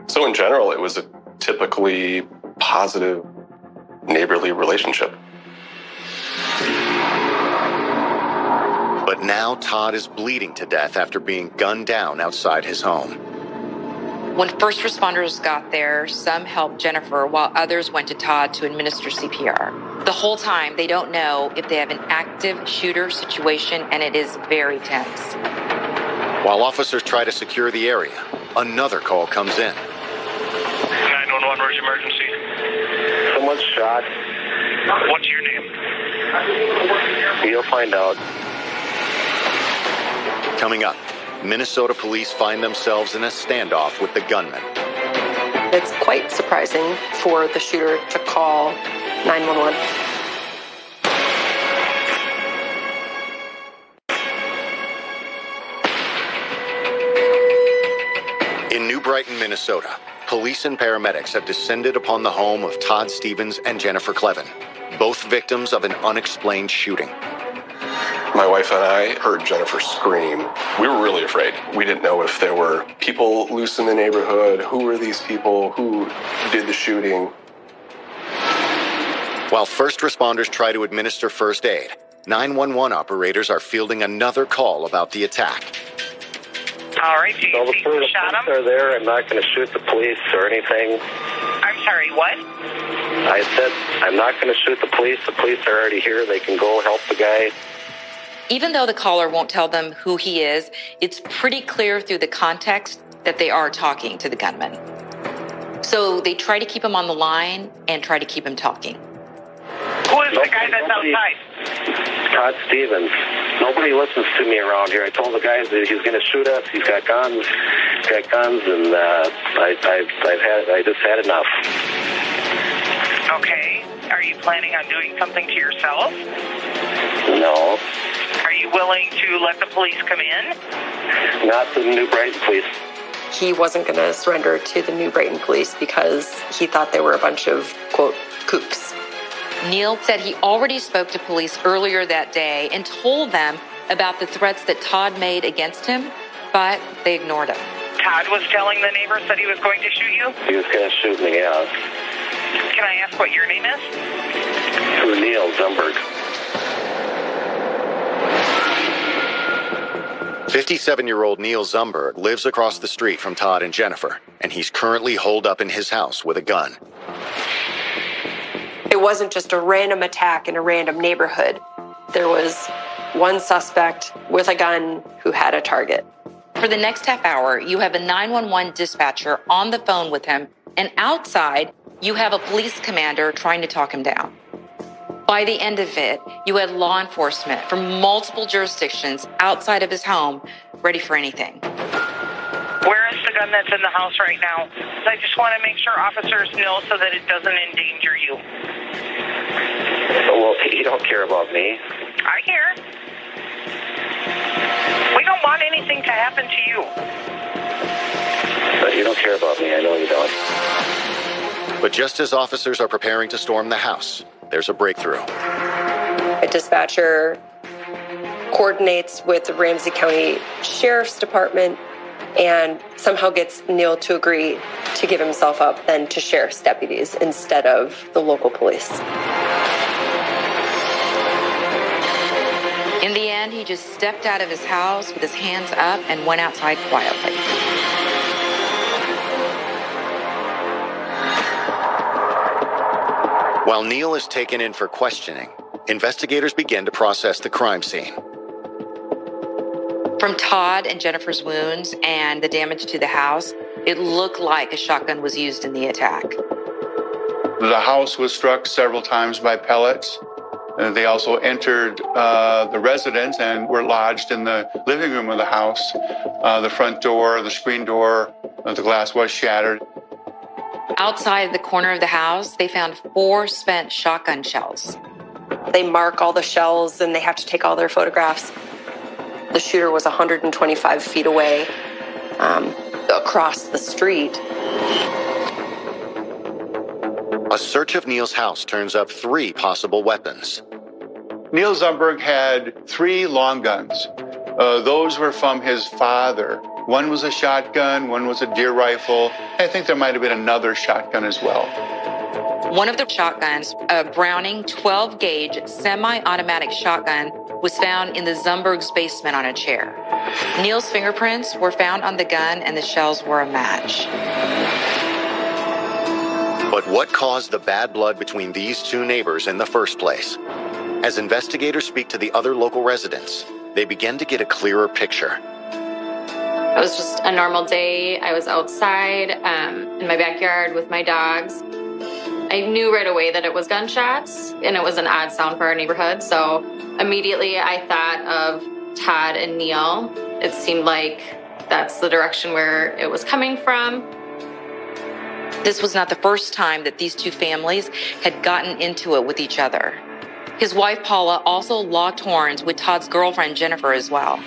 So in general, it was a typically positive, neighborly relationship. But now Now Todd is bleeding to death after being gunned down outside his home. When first responders got there, some helped Jennifer while others went to Todd to administer CPR. The whole time, they don't know if they have an active shooter situation, and it is very tense. While officers try to secure the area, another call comes in. 911, where's your emergency? Someone's shot. What's your name? You'll find out. Coming up, Minnesota police find themselves in a standoff with the gunman. It's quite surprising for the shooter to call 911. In New Brighton, Minnesota, police and paramedics have descended upon the home of Todd Stevens and Jennifer Clevin, both victims of an unexplained shooting. My wife and I heard Jennifer scream. We were really afraid. We didn't know if there were people loose in the neighborhood. Who were these people? Who did the shooting? While first responders try to administer first aid, 911 operators are fielding another call about the attack. All right, do you think you shot him? They're there. I'm not going to shoot the police or anything. I'm sorry, what? I said I'm not going to shoot the police. The police are already here. They can go help the guy. Even though the caller won't tell them who he is, it's pretty clear through the context that they are talking to the gunman. So they try to keep him on the line and try to keep him talking. Who is the guy that's outside? Todd Stevens. Nobody listens to me around here. I told the guys that he's going to shoot us. He's got guns. And I just had enough. Okay. Are you planning on doing something to yourself? No. Are you willing to let the police come in? Not the New Brighton police. He wasn't going to surrender to the New Brighton police because he thought they were a bunch of, quote, kooks. Neil said he already spoke to police earlier that day and told them about the threats that Todd made against him, but they ignored him. Todd was telling the neighbors that he was going to shoot you? He was going to shoot me, yeah. Can I ask what your name is? Neil Zumberg. 57-year-old Neil Zumberg lives across the street from Todd and Jennifer, and he's currently holed up in his house with a gun. It wasn't just a random attack in a random neighborhood. There was one suspect with a gun who had a target. For the next half hour, you have a 911 dispatcher on the phone with him, and outside, you have a police commander trying to talk him down. By the end of it, you had law enforcement from multiple jurisdictions outside of his home ready for anything. Where is the gun that's in the house right now? I just want to make sure officers know so that it doesn't endanger you. Well, you don't care about me. I care. We don't want anything to happen to you. But you don't care about me. I know you don't. But just as officers are preparing to storm the house, there's a breakthrough. A dispatcher coordinates with the Ramsey County Sheriff's Department and somehow gets Neil to agree to give himself up then to sheriff's deputies instead of the local police. In the end, he just stepped out of his house with his hands up and went outside quietly. While Neil is taken in for questioning, investigators begin to process the crime scene. From Todd and Jennifer's wounds and the damage to the house, it looked like a shotgun was used in the attack. The house was struck several times by pellets. They also entered the residence and were lodged in the living room of the house. The front door, the screen door, the glass was shattered. Outside the corner of the house, they found 4 spent shotgun shells. They mark all the shells and they have to take all their photographs. The shooter was 125 feet away across the street. A search of Neil's house turns up 3 possible weapons. Neil Zumberg had 3 long guns. Those were from his father. One was a shotgun, one was a deer rifle. I think there might have been another shotgun as well. One of the shotguns, a Browning 12-gauge semi-automatic shotgun, was found in the Zumberg's basement on a chair. Neil's fingerprints were found on the gun, and the shells were a match. But what caused the bad blood between these two neighbors in the first place? As investigators speak to the other local residents, they begin to get a clearer picture. It was just a normal day. I was outside in my backyard with my dogs. I knew right away that it was gunshots, and it was an odd sound for our neighborhood. So immediately I thought of Todd and Neil. It seemed like that's the direction where it was coming from. This was not the first time that these two families had gotten into it with each other. His wife, Paula, also locked horns with Todd's girlfriend, Jennifer, as well.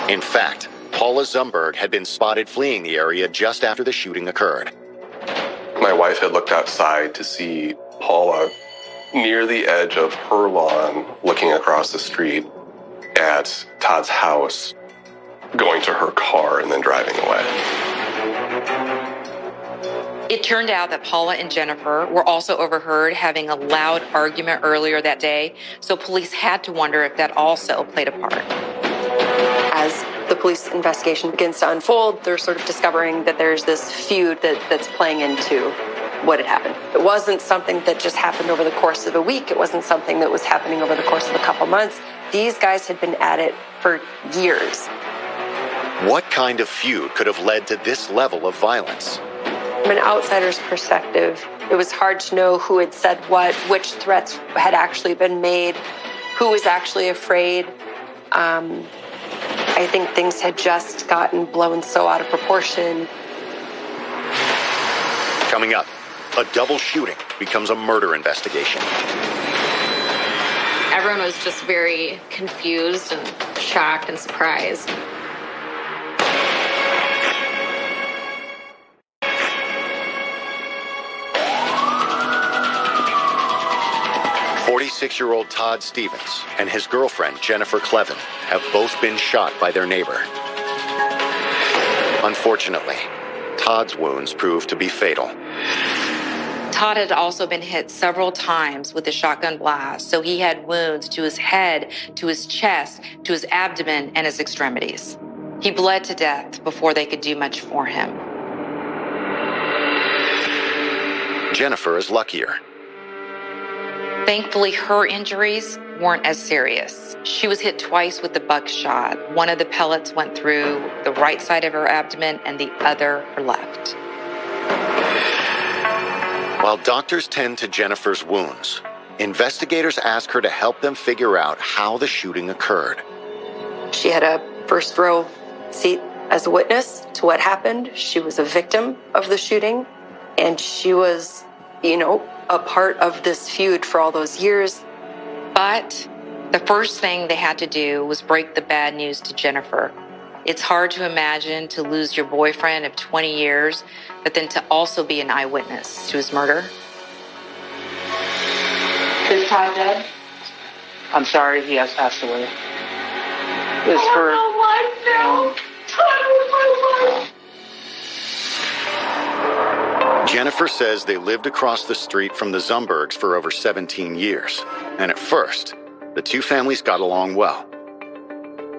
In fact, Paula Zumberg had been spotted fleeing the area just after the shooting occurred. My wife had looked outside to see Paula near the edge of her lawn, looking across the street at Todd's house, going to her car and then driving away. It turned out that Paula and Jennifer were also overheard having a loud argument earlier that day, so police had to wonder if that also played a part. As the police investigation begins to unfold, they're sort of discovering that there's this feud that's playing into what had happened. It wasn't something that just happened over the course of a week. It wasn't something that was happening over the course of a couple months. These guys had been at it for years. What kind of feud could have led to this level of violence? From an outsider's perspective, it was hard to know who had said what, which threats had actually been made, who was actually afraid. I think things had just gotten blown so out of proportion. Coming up, a double shooting becomes a murder investigation. Everyone was just very confused and shocked and surprised. 46-year-old Todd Stevens and his girlfriend, Jennifer Clevin, have both been shot by their neighbor. Unfortunately, Todd's wounds proved to be fatal. Todd had also been hit several times with a shotgun blast, so he had wounds to his head, to his chest, to his abdomen, and his extremities. He bled to death before they could do much for him. Jennifer is luckier. Thankfully, her injuries weren't as serious. She was hit twice with the buckshot. One of the pellets went through the right side of her abdomen and the other her left. While doctors tend to Jennifer's wounds, investigators ask her to help them figure out how the shooting occurred. She had a first row seat as a witness to what happened. She was a victim of the shooting, and she was, a part of this feud for all those years. But the first thing they had to do was break the bad news to Jennifer. It's hard to imagine to lose your boyfriend of 20 years, but then to also be an eyewitness to his murder. Is Todd dead? I'm sorry, he has passed away. It's for... Oh, Todd was my life. Jennifer says they lived across the street from the Zumbergs for over 17 years. And at first, the two families got along well.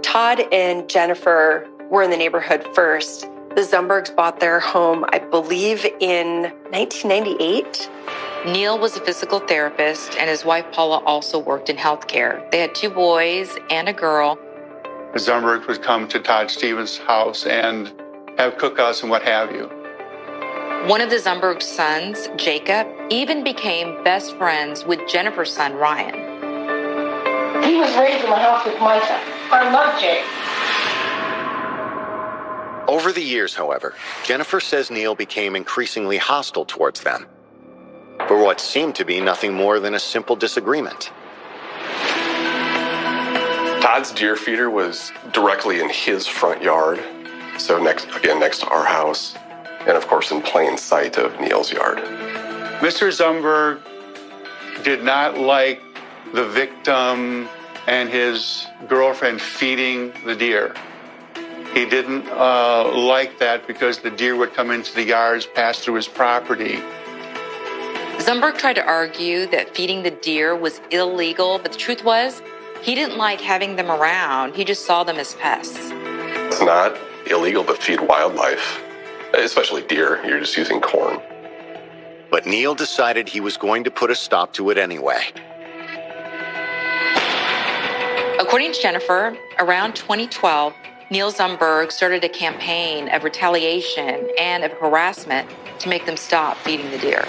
Todd and Jennifer were in the neighborhood first. The Zumbergs bought their home, I believe, in 1998. Neil was a physical therapist, and his wife Paula also worked in healthcare. They had 2 boys and a girl. The Zumbergs would come to Todd Stevens' house and have cookouts and what have you. One of the Zumberg sons, Jacob, even became best friends with Jennifer's son, Ryan. He was raised in the house with Micah. I love Jake. Over the years, however, Jennifer says Neil became increasingly hostile towards them for what seemed to be nothing more than a simple disagreement. Todd's deer feeder was directly in his front yard, so next to our house, and of course in plain sight of Neil's yard. Mr. Zumberg did not like the victim and his girlfriend feeding the deer. He didn't like that because the deer would come into the yards, pass through his property. Zumberg tried to argue that feeding the deer was illegal, but the truth was, he didn't like having them around. He just saw them as pests. It's not illegal to feed wildlife, especially deer. You're just using corn. But Neil decided he was going to put a stop to it anyway. According to Jennifer, around 2012, Neil Zumberg started a campaign of retaliation and of harassment to make them stop feeding the deer.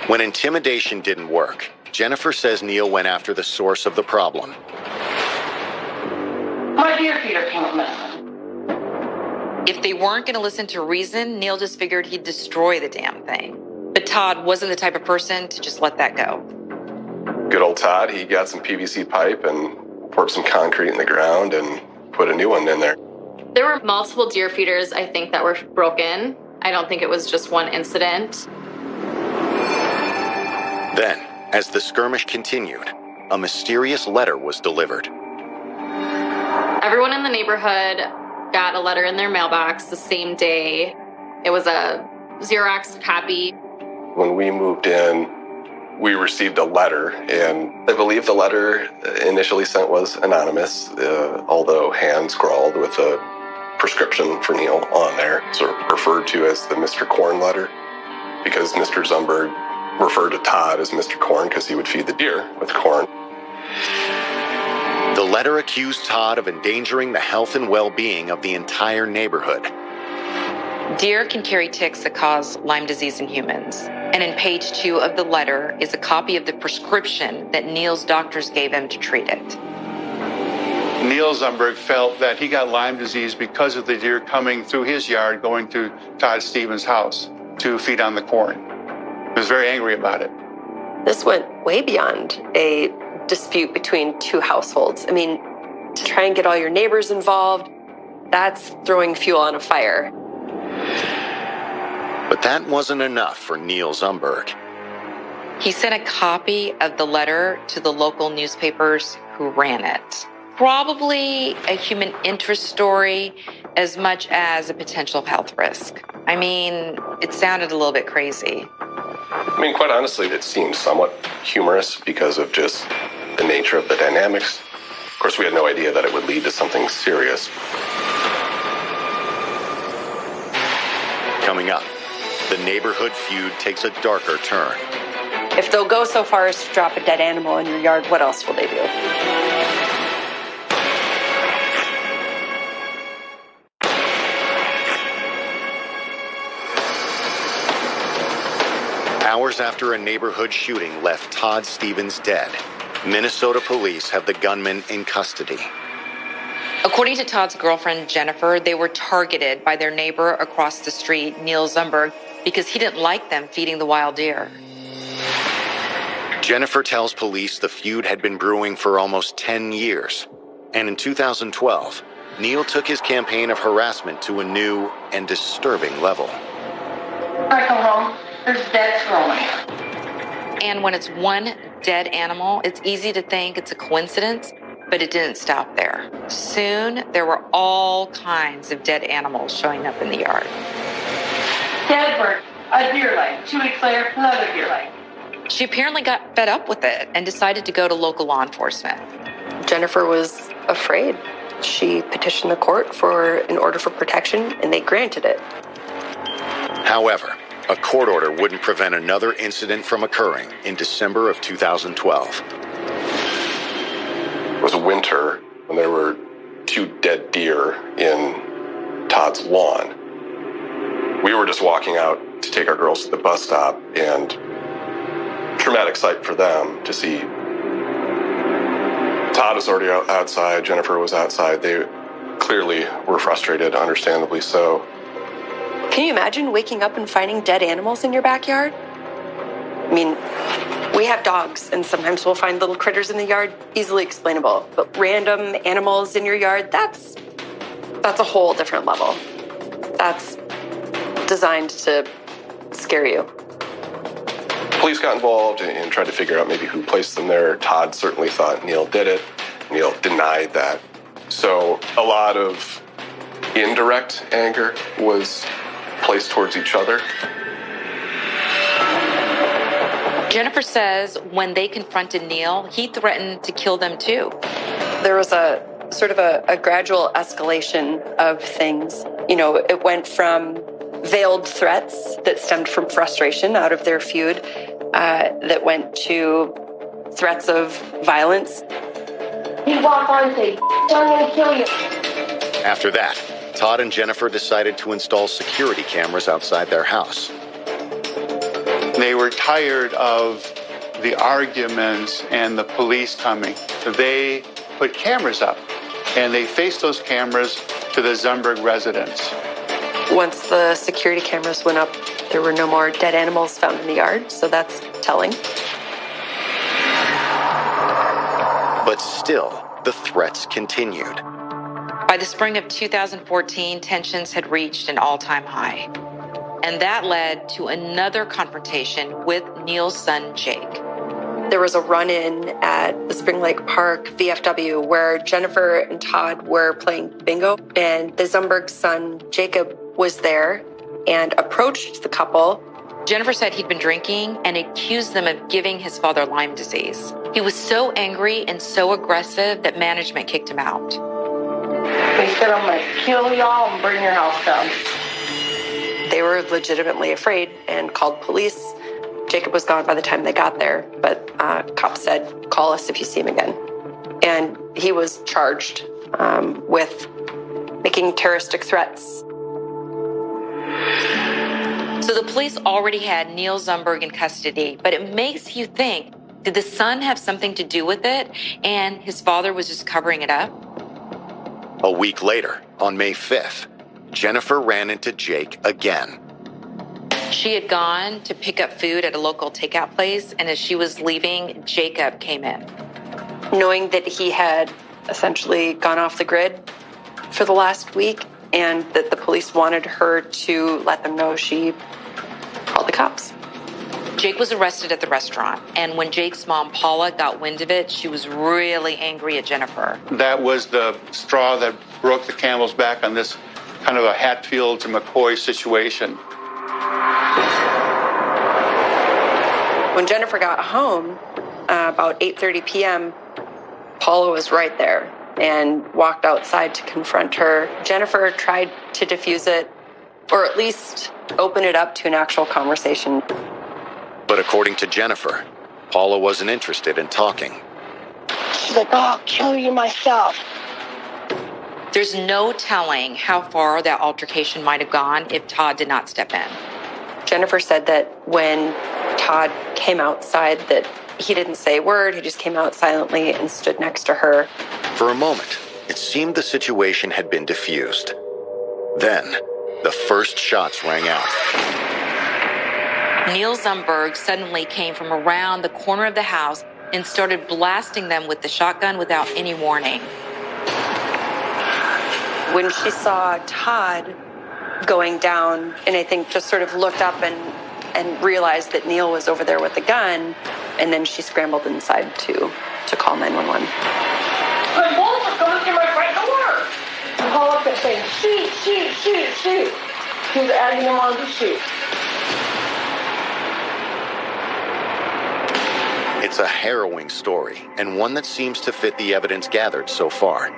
When intimidation didn't work, Jennifer says Neil went after the source of the problem. My deer feeder came up missing. If they weren't going to listen to reason, Neil just figured he'd destroy the damn thing. But Todd wasn't the type of person to just let that go. Good old Todd, he got some PVC pipe and poured some concrete in the ground and put a new one in there. There were multiple deer feeders, I think, that were broken. I don't think it was just one incident. Then, as the skirmish continued, a mysterious letter was delivered. Everyone in the neighborhood got a letter in their mailbox the same day. It was a Xerox copy. When we moved in, we received a letter, and I believe the letter initially sent was anonymous, although hand-scrawled with a prescription for Neil on there, sort of referred to as the Mr. Corn letter, because Mr. Zumberg referred to Todd as Mr. Corn because he would feed the deer with corn. The letter accused Todd of endangering the health and well-being of the entire neighborhood. Deer can carry ticks that cause Lyme disease in humans. And in page 2 of the letter is a copy of the prescription that Neil's doctors gave him to treat it. Neil Zumberg felt that he got Lyme disease because of the deer coming through his yard, going to Todd Stevens' house to feed on the corn. He was very angry about it. This went way beyond a dispute between two households. I mean, to try and get all your neighbors involved, that's throwing fuel on a fire. But that wasn't enough for Neil Zumberg. He sent a copy of the letter to the local newspapers who ran it. Probably a human interest story as much as a potential health risk. I mean, it sounded a little bit crazy. I mean, quite honestly, it seemed somewhat humorous because of just the nature of the dynamics. Of course, we had no idea that it would lead to something serious. Coming up, the neighborhood feud takes a darker turn. If they'll go so far as to drop a dead animal in your yard, what else will they do? Hours after a neighborhood shooting left Todd Stevens dead, Minnesota police have the gunman in custody. According to Todd's girlfriend, Jennifer, they were targeted by their neighbor across the street, Neil Zumberg, because he didn't like them feeding the wild deer. Jennifer tells police the feud had been brewing for almost 10 years. And in 2012, Neil took his campaign of harassment to a new and disturbing level. I come home, there's dead throwing. And when it's one dead animal, it's easy to think it's a coincidence, but it didn't stop there. Soon, there were all kinds of dead animals showing up in the yard. Dead bird, a deer leg. 2 weeks later, another deer leg. She apparently got fed up with it and decided to go to local law enforcement. Jennifer was afraid. She petitioned the court for an order for protection, and they granted it. However, a court order wouldn't prevent another incident from occurring in December of 2012. It was a winter when there were 2 dead deer in Todd's lawn. We were just walking out to take our girls to the bus stop, and traumatic sight for them to see. Todd was already outside, Jennifer was outside. They clearly were frustrated, understandably so. Can you imagine waking up and finding dead animals in your backyard? I mean, we have dogs, and sometimes we'll find little critters in the yard, easily explainable. But random animals in your yard, that's a whole different level. That's designed to scare you. Police got involved and tried to figure out maybe who placed them there. Todd certainly thought Neil did it. Neil denied that. So a lot of indirect anger was placed towards each other. Jennifer says when they confronted Neil, he threatened to kill them too. There was a sort of a gradual escalation of things. You know, it went from veiled threats that stemmed from frustration out of their feud that went to threats of violence. He walked on and said, I'm going to kill you. After that, Todd and Jennifer decided to install security cameras outside their house. They were tired of the arguments and the police coming. They put cameras up, and they faced those cameras to the Zumberg residence. Once the security cameras went up, there were no more dead animals found in the yard, so that's telling. But still, the threats continued. By the spring of 2014, tensions had reached an all-time high. And that led to another confrontation with Neil's son, Jake. There was a run-in at the Spring Lake Park VFW where Jennifer and Todd were playing bingo, and the Zumberg son, Jacob, was there and approached the couple. Jennifer said he'd been drinking and accused them of giving his father Lyme disease. He was so angry and so aggressive that management kicked him out. He said, I'm going to kill y'all and burn your house down. They were legitimately afraid and called police. Jacob was gone by the time they got there, but cops said, call us if you see him again. And he was charged with making terroristic threats. So the police already had Neil Zumberg in custody, but it makes you think, did the son have something to do with it and his father was just covering it up? A week later, on May 5th, Jennifer ran into Jake again. She had gone to pick up food at a local takeout place, and as she was leaving, Jacob came in. Knowing that he had essentially gone off the grid for the last week and that the police wanted her to let them know, she called the cops. Jake was arrested at the restaurant, and when Jake's mom, Paula, got wind of it, she was really angry at Jennifer. That was the straw that broke the camel's back on this kind of a Hatfield to McCoy situation. When Jennifer got home, about 8:30 p.m., Paula was right there and walked outside to confront her. Jennifer tried to diffuse it, or at least open it up to an actual conversation. But according to Jennifer, Paula wasn't interested in talking. She's like, oh, I'll kill you myself. There's no telling how far that altercation might have gone if Todd did not step in. Jennifer said that when Todd came outside that he didn't say a word, he just came out silently and stood next to her. For a moment, it seemed the situation had been diffused. Then, the first shots rang out. Neil Zumberg suddenly came from around the corner of the house and started blasting them with the shotgun without any warning. When she saw Todd going down, and I think just sort of looked up and realized that Neil was over there with the gun, and then she scrambled inside to call 911. The bullets are coming through my front door. And Paula kept saying, shoot, shoot, shoot, shoot. She was adding them on to shoot. It's a harrowing story, and one that seems to fit the evidence gathered so far.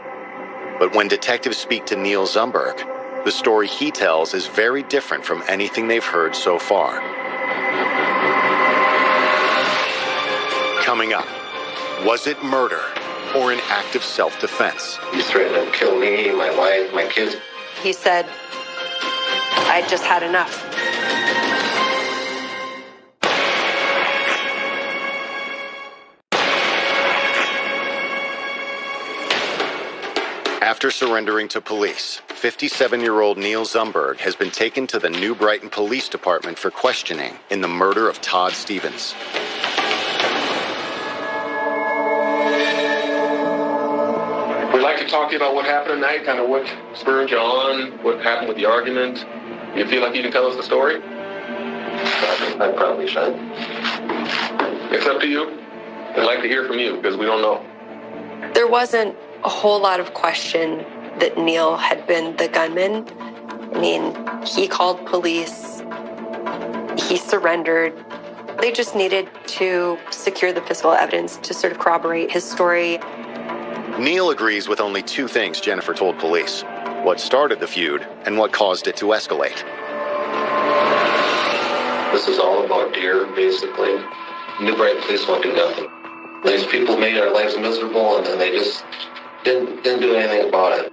But when detectives speak to Neil Zumberg, the story he tells is very different from anything they've heard so far. Coming up, was it murder or an act of self-defense? He's threatened to kill me, my wife, my kids. He said, I just had enough. After surrendering to police, 57-year-old Neil Zumberg has been taken to the New Brighton Police Department for questioning in the murder of Todd Stevens. We'd like to talk to you about what happened tonight, kind of what spurred you on, what happened with the argument. You feel like you can tell us the story? I probably should. It's up to you. We'd like to hear from you because we don't know. There wasn't a whole lot of question that Neil had been the gunman. I mean, he called police, he surrendered, They just needed to secure the physical evidence to sort of corroborate his story. Neil agrees with only two things Jennifer told police: what started the feud and what caused it to escalate. This is all about deer, basically. New Brighton police won't do nothing. These people made our lives miserable, and they just didn't do anything about it.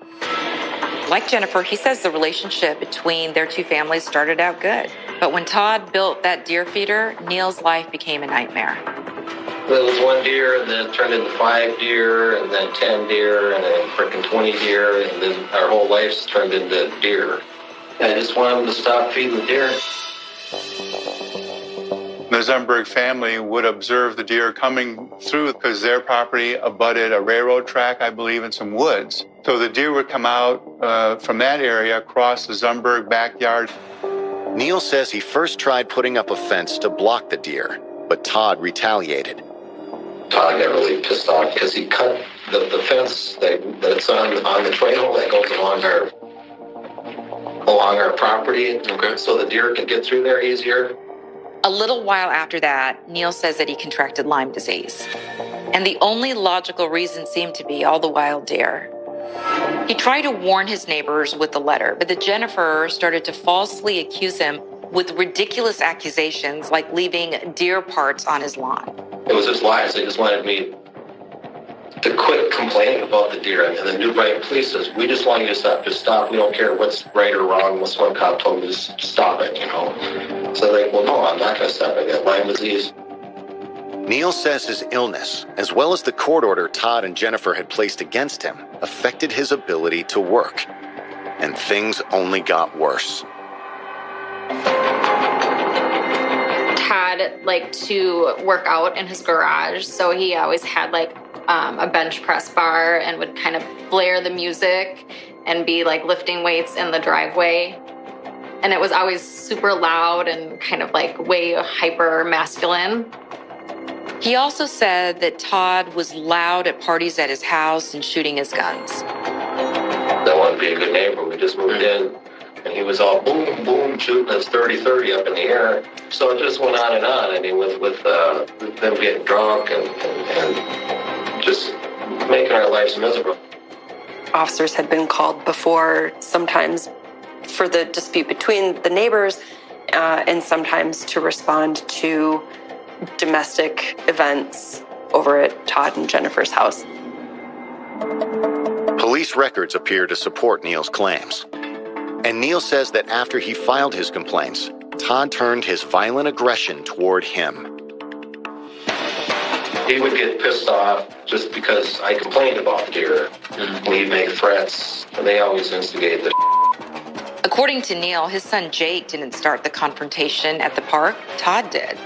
Like Jennifer, he says the relationship between their two families started out good. But when Todd built that deer feeder, Neil's life became a nightmare. There was one deer, and then it turned into 5 deer, and then 10 deer, and then frickin' 20 deer, and then our whole lives turned into deer. I just wanted them to stop feeding the deer. The Zumberg family would observe the deer coming through because their property abutted a railroad track, I believe, and some woods. So the deer would come out from that area, across the Zumberg backyard. Neil says he first tried putting up a fence to block the deer, but Todd retaliated. Todd got really pissed off because he cut the fence that's on the trail that goes along our property, so the deer can get through there easier. A little while after that, Neil says that he contracted Lyme disease. And the only logical reason seemed to be all the wild deer. He tried to warn his neighbors with the letter, but the Jennifer started to falsely accuse him with ridiculous accusations like leaving deer parts on his lawn. It was just lies. They just wanted me to quit complaining about the deer. And the New Brighton police says, we just want you to stop. Just stop. We don't care what's right or wrong. This one cop told me to stop it, So they're like, well, no, I'm not going to stop it. I got Lyme disease. Neil says his illness, as well as the court order Todd and Jennifer had placed against him, affected his ability to work. And things only got worse. Todd liked to work out in his garage, so he always had a bench press bar and would kind of blare the music and be lifting weights in the driveway. And it was always super loud and kind of way hyper masculine. He also said that Todd was loud at parties at his house and shooting his guns. I wanted to be a good neighbor. We just moved in, and he was all boom, boom, shooting his 30-30 up in the air. So it just went on and on. I mean, with them getting drunk and just making our lives miserable. Officers had been called before, sometimes for the dispute between the neighbors, and sometimes to respond to domestic events over at Todd and Jennifer's house. Police records appear to support Neil's claims. And Neil says that after he filed his complaints, Todd turned his violent aggression toward him. He would get pissed off just because I complained about the deer. And he'd make threats, and they always instigate the According to Neil, his son Jake didn't start the confrontation at the park. Todd did.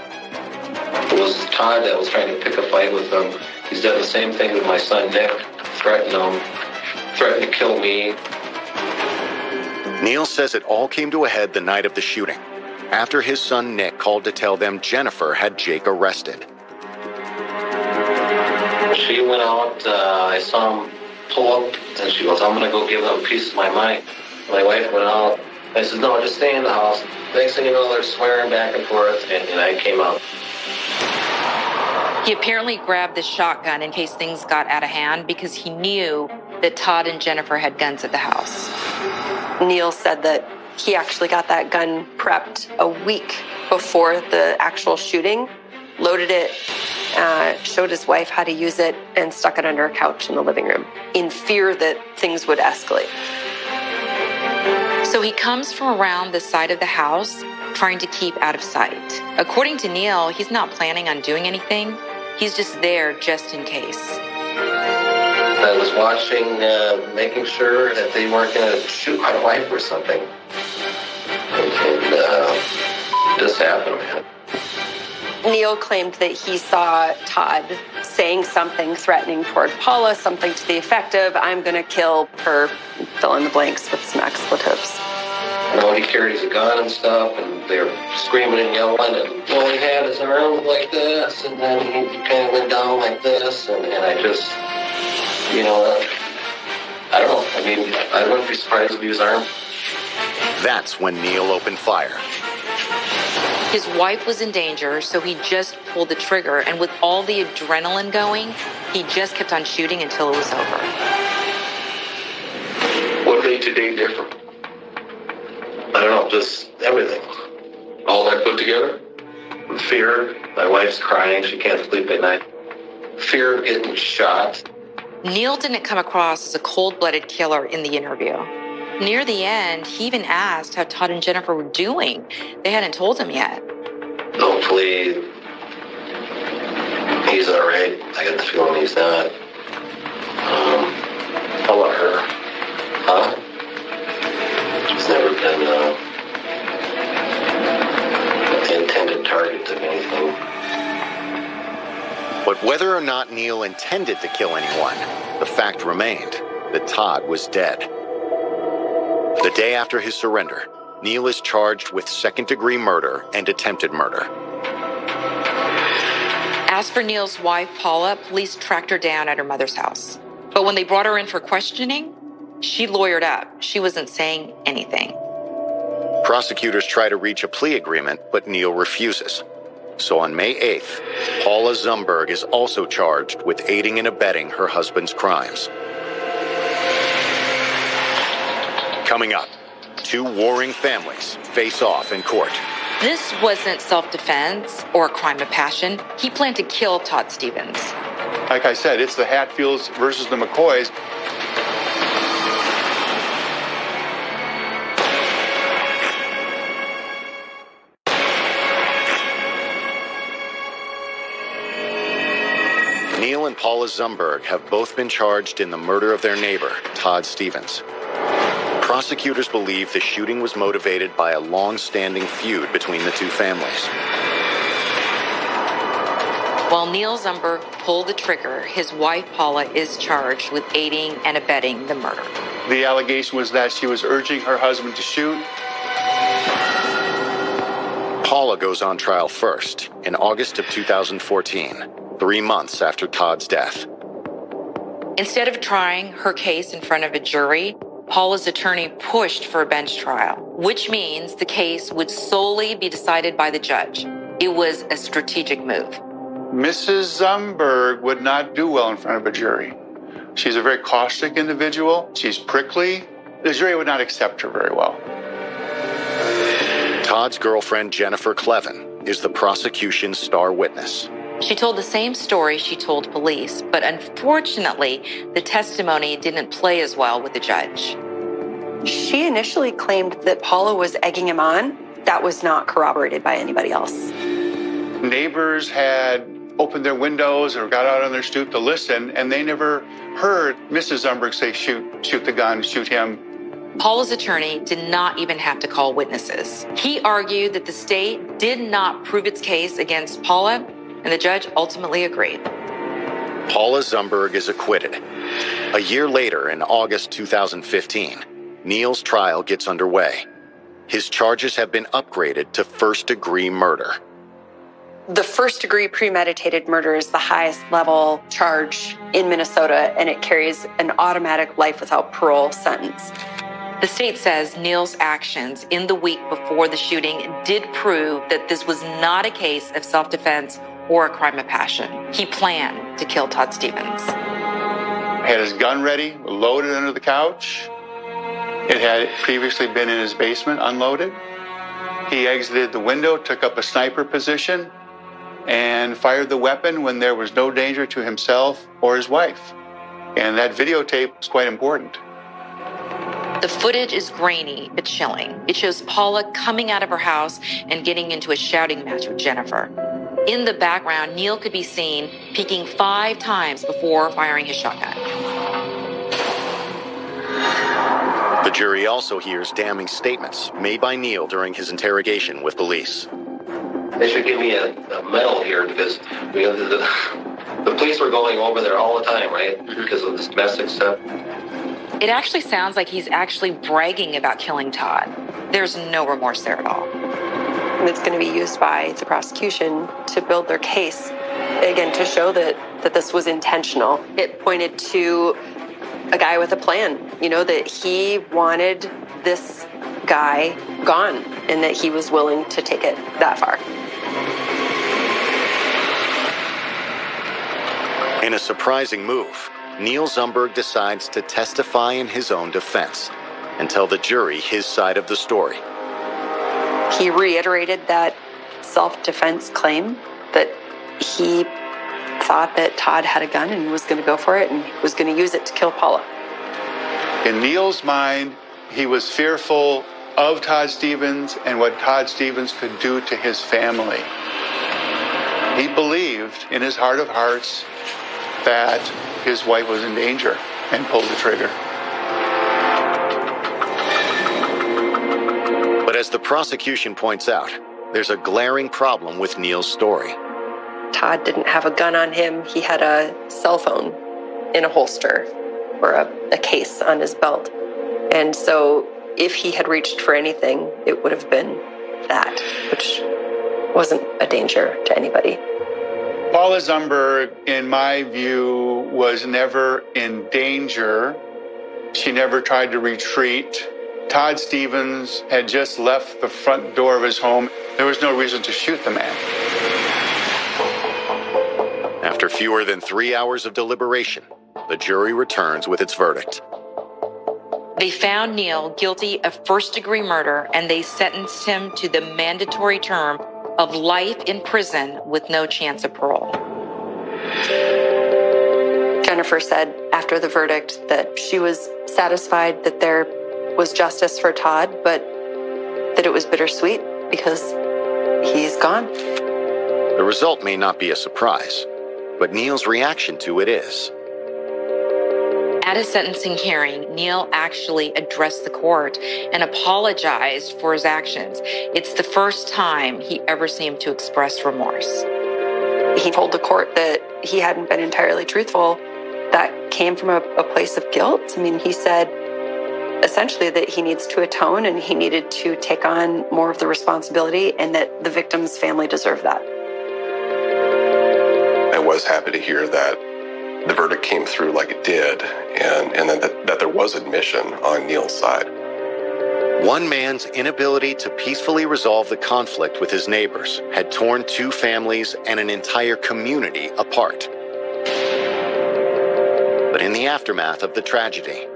It was Todd that was trying to pick a fight with him. He's done the same thing with my son Nick, threatened to kill me. Neil says it all came to a head the night of the shooting, after his son Nick called to tell them Jennifer had Jake arrested. She went out, I saw him pull up, and she goes, I'm going to go give them a piece of my mind. My wife went out. I said, no, just stay in the house. Next thing you know, they're swearing back and forth, and I came out. He apparently grabbed the shotgun in case things got out of hand because he knew that Todd and Jennifer had guns at the house. Neil said that he actually got that gun prepped a week before the actual shooting, loaded it, showed his wife how to use it, and stuck it under a couch in the living room in fear that things would escalate. So he comes from around the side of the house, trying to keep out of sight. According to Neil, he's not planning on doing anything. He's just there just in case. I was watching, making sure that they weren't going to shoot my wife or something. And this happened, man. Neil claimed that he saw Todd saying something threatening toward Paula, something to the effect of, I'm going to kill her, fill in the blanks with some expletives. He carries a gun and stuff, and they're screaming and yelling, and all he had his arm like this, and then he kind of went down like this, and I just, I don't know. I mean, I wouldn't be surprised if he was armed. That's when Neil opened fire. His wife was in danger, so he just pulled the trigger, and with all the adrenaline going, he just kept on shooting until it was over. What made today different? I don't know, just everything. All that put together? Fear. My wife's crying. She can't sleep at night. Fear of getting shot. Neil didn't come across as a cold-blooded killer in the interview. Near the end, he even asked how Todd and Jennifer were doing. They hadn't told him yet. Hopefully, he's all right. I got the feeling he's not. How about her? Huh? She's never been an intended target of anything. But whether or not Neil intended to kill anyone, the fact remained that Todd was dead. The day after his surrender, Neil is charged with second-degree murder and attempted murder. As for Neil's wife, Paula, police tracked her down at her mother's house. But when they brought her in for questioning, she lawyered up. She wasn't saying anything. Prosecutors try to reach a plea agreement, but Neil refuses. So on May 8th, Paula Zumberg is also charged with aiding and abetting her husband's crimes. Coming up, two warring families face off in court. This wasn't self-defense or a crime of passion. He planned to kill Todd Stevens. Like I said, it's the Hatfields versus the McCoys. Neil and Paula Zumberg have both been charged in the murder of their neighbor, Todd Stevens. Prosecutors believe the shooting was motivated by a long-standing feud between the two families. While Neil Zumberg pulled the trigger, his wife Paula is charged with aiding and abetting the murder. The allegation was that she was urging her husband to shoot. Paula goes on trial first in August of 2014, 3 months after Todd's death. Instead of trying her case in front of a jury, Paula's attorney pushed for a bench trial, which means the case would solely be decided by the judge. It was a strategic move. Mrs. Zumberg would not do well in front of a jury. She's a very caustic individual. She's prickly. The jury would not accept her very well. Todd's girlfriend, Jennifer Clevin, is the prosecution's star witness. She told the same story she told police, but unfortunately, the testimony didn't play as well with the judge. She initially claimed that Paula was egging him on. That was not corroborated by anybody else. Neighbors had opened their windows or got out on their stoop to listen, and they never heard Mrs. Zumberg say, shoot the gun, shoot him. Paula's attorney did not even have to call witnesses. He argued that the state did not prove its case against Paula, and the judge ultimately agreed. Paula Zumberg is acquitted. A year later, in August 2015, Neil's trial gets underway. His charges have been upgraded to first-degree murder. The first-degree premeditated murder is the highest level charge in Minnesota, and it carries an automatic life without parole sentence. The state says Neil's actions in the week before the shooting did prove that this was not a case of self-defense or a crime of passion. He planned to kill Todd Stevens. Had his gun ready, loaded under the couch. It had previously been in his basement, unloaded. He exited the window, took up a sniper position, and fired the weapon when there was no danger to himself or his wife. And that videotape is quite important. The footage is grainy but chilling. It shows Paula coming out of her house and getting into a shouting match with Jennifer. In the background, Neil could be seen peeking 5 times before firing his shotgun. The jury also hears damning statements made by Neil during his interrogation with police. They should give me a medal here because the police were going over there all the time, right? Because of this domestic stuff. It actually sounds like he's actually bragging about killing Todd. There's no remorse there at all. It's going to be used by the prosecution to build their case, again, to show that this was intentional. It pointed to a guy with a plan, that he wanted this guy gone, and that he was willing to take it that far. In a surprising move, Neil Zumberg decides to testify in his own defense and tell the jury his side of the story. He reiterated that self-defense claim, that he thought that Todd had a gun and was going to go for it and was going to use it to kill Paula. In Neil's mind, he was fearful of Todd Stevens and what Todd Stevens could do to his family. He believed in his heart of hearts that his wife was in danger and pulled the trigger. But as the prosecution points out, there's a glaring problem with Neil's story. Todd didn't have a gun on him. He had a cell phone in a holster or a case on his belt. And so if he had reached for anything, it would have been that, which wasn't a danger to anybody. Paula Zumberg, in my view, was never in danger. She never tried to retreat. Todd Stevens had just left the front door of his home. There was no reason to shoot the man. After fewer than 3 hours of deliberation, the jury returns with its verdict. They found Neil guilty of first-degree murder, and they sentenced him to the mandatory term of life in prison with no chance of parole. Jennifer said after the verdict that she was satisfied that there was justice for Todd, but that it was bittersweet because he's gone. The result may not be a surprise, but Neil's reaction to it is. At a sentencing hearing, Neil actually addressed the court and apologized for his actions. It's the first time he ever seemed to express remorse. He told the court that he hadn't been entirely truthful. That came from a place of guilt. I mean, he said essentially that he needs to atone and he needed to take on more of the responsibility and that the victim's family deserved that. I was happy to hear that the verdict came through like it did, and that there was admission on Neil's side. One man's inability to peacefully resolve the conflict with his neighbors had torn two families and an entire community apart. But in the aftermath of the tragedy,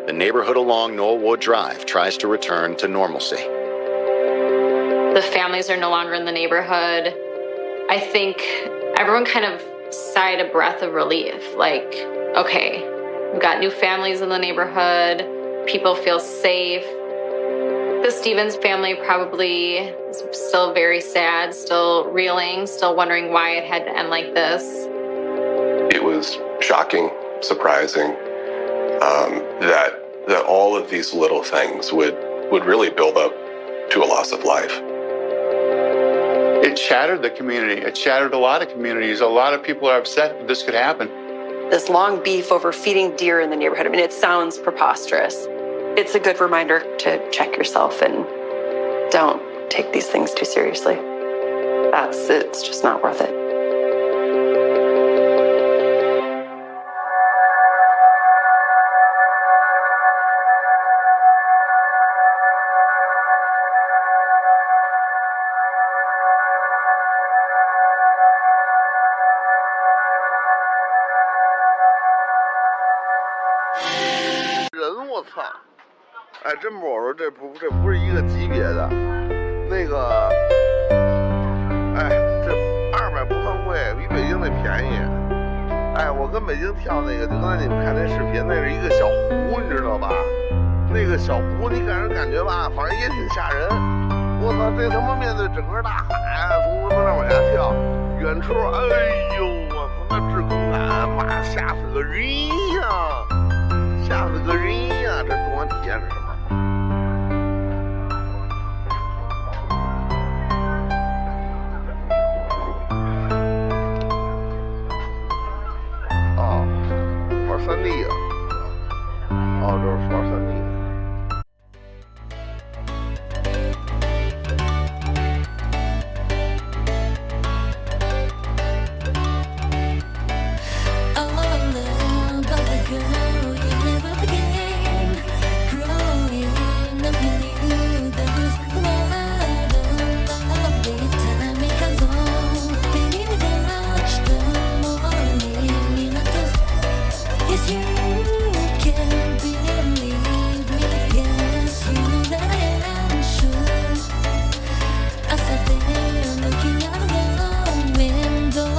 the neighborhood along Knollwood Drive tries to return to normalcy. The families are no longer in the neighborhood. I think everyone kind of sighed a breath of relief. Like, okay, we've got new families in the neighborhood. People feel safe. The Stevens family probably is still very sad, still reeling, still wondering why it had to end like this. It was shocking, surprising, that all of these little things would really build up to a loss of life. It shattered the community. It shattered a lot of communities. A lot of people are upset that this could happen. This long beef over feeding deer in the neighborhood, I mean, it sounds preposterous. It's a good reminder to check yourself and don't take these things too seriously. It's just not worth it.哎，真不，我说这不是一个级别的，那个，哎，这200不算贵，比北京那便宜。哎，我跟北京跳那个，就刚才你们看那视频，那是一个小湖，你知道吧？那个小湖，你给人感觉吧，反正也挺吓人。我操，这他妈面对整个大海，从他妈那往下跳，远处，哎呦，我操，那制空感，妈吓死个人呀！吓死个人呀！这动感体验是什么？哦，玩3D 啊！哦，这是玩3D 的。Girl, you never began growing up in you. Yes, you can believe me. Yes, you know that I am sure. I sat there looking out the window,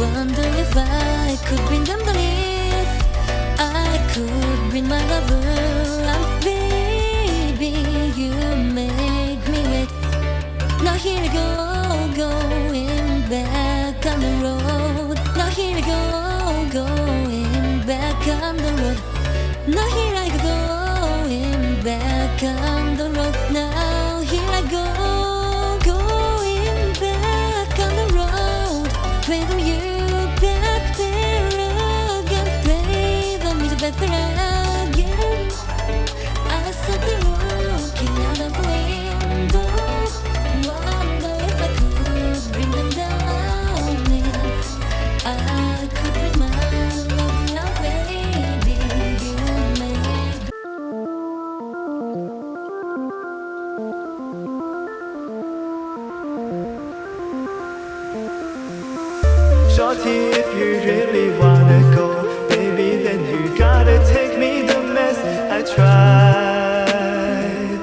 wonder if I could bring them the leaf. I could bring my lover. And baby, you make me wait. Now here I go, going back on the road. Now here I go, going back on the road. Now here I go, going back on the road. Now here I go, going back on the road. With you back there again, play the music back there again. I saw the looking out of the window, wonder if I could bring them down. If I could bring my love now, baby, you made. Shorty, if you really wanna go, baby, then you gotta take me the mess. I tried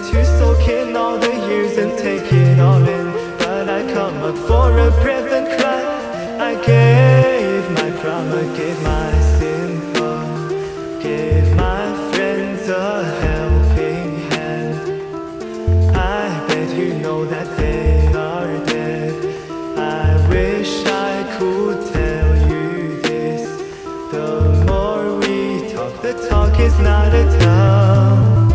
to soak in all the years and take it all in, but I come up for a breath and cry. I gave my drama, gave my simple, gave my friends a helping hand. I bet you know that they are dead. I wish I could tell you this. The more we talk, the talk is not a tongue.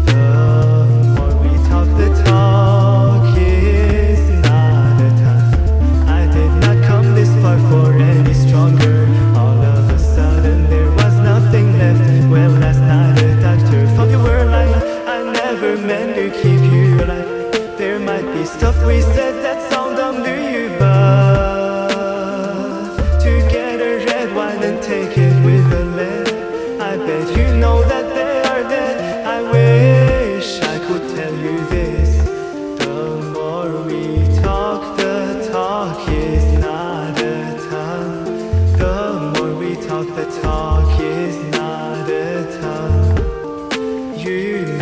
The more we talk, the talk is not a tongue. I did not come this far for any stronger. All of a sudden there was nothing left. Well, last night a doctor thought you were lying. I never meant to keep you alive. There might be stuff we said that sound dumb to you, but to get a red wine and take it with a lead, I bet you know that they are dead. I wish I could tell you this. The more we talk, the talk is not a tongue. The more we talk, the talk is not a tongue. You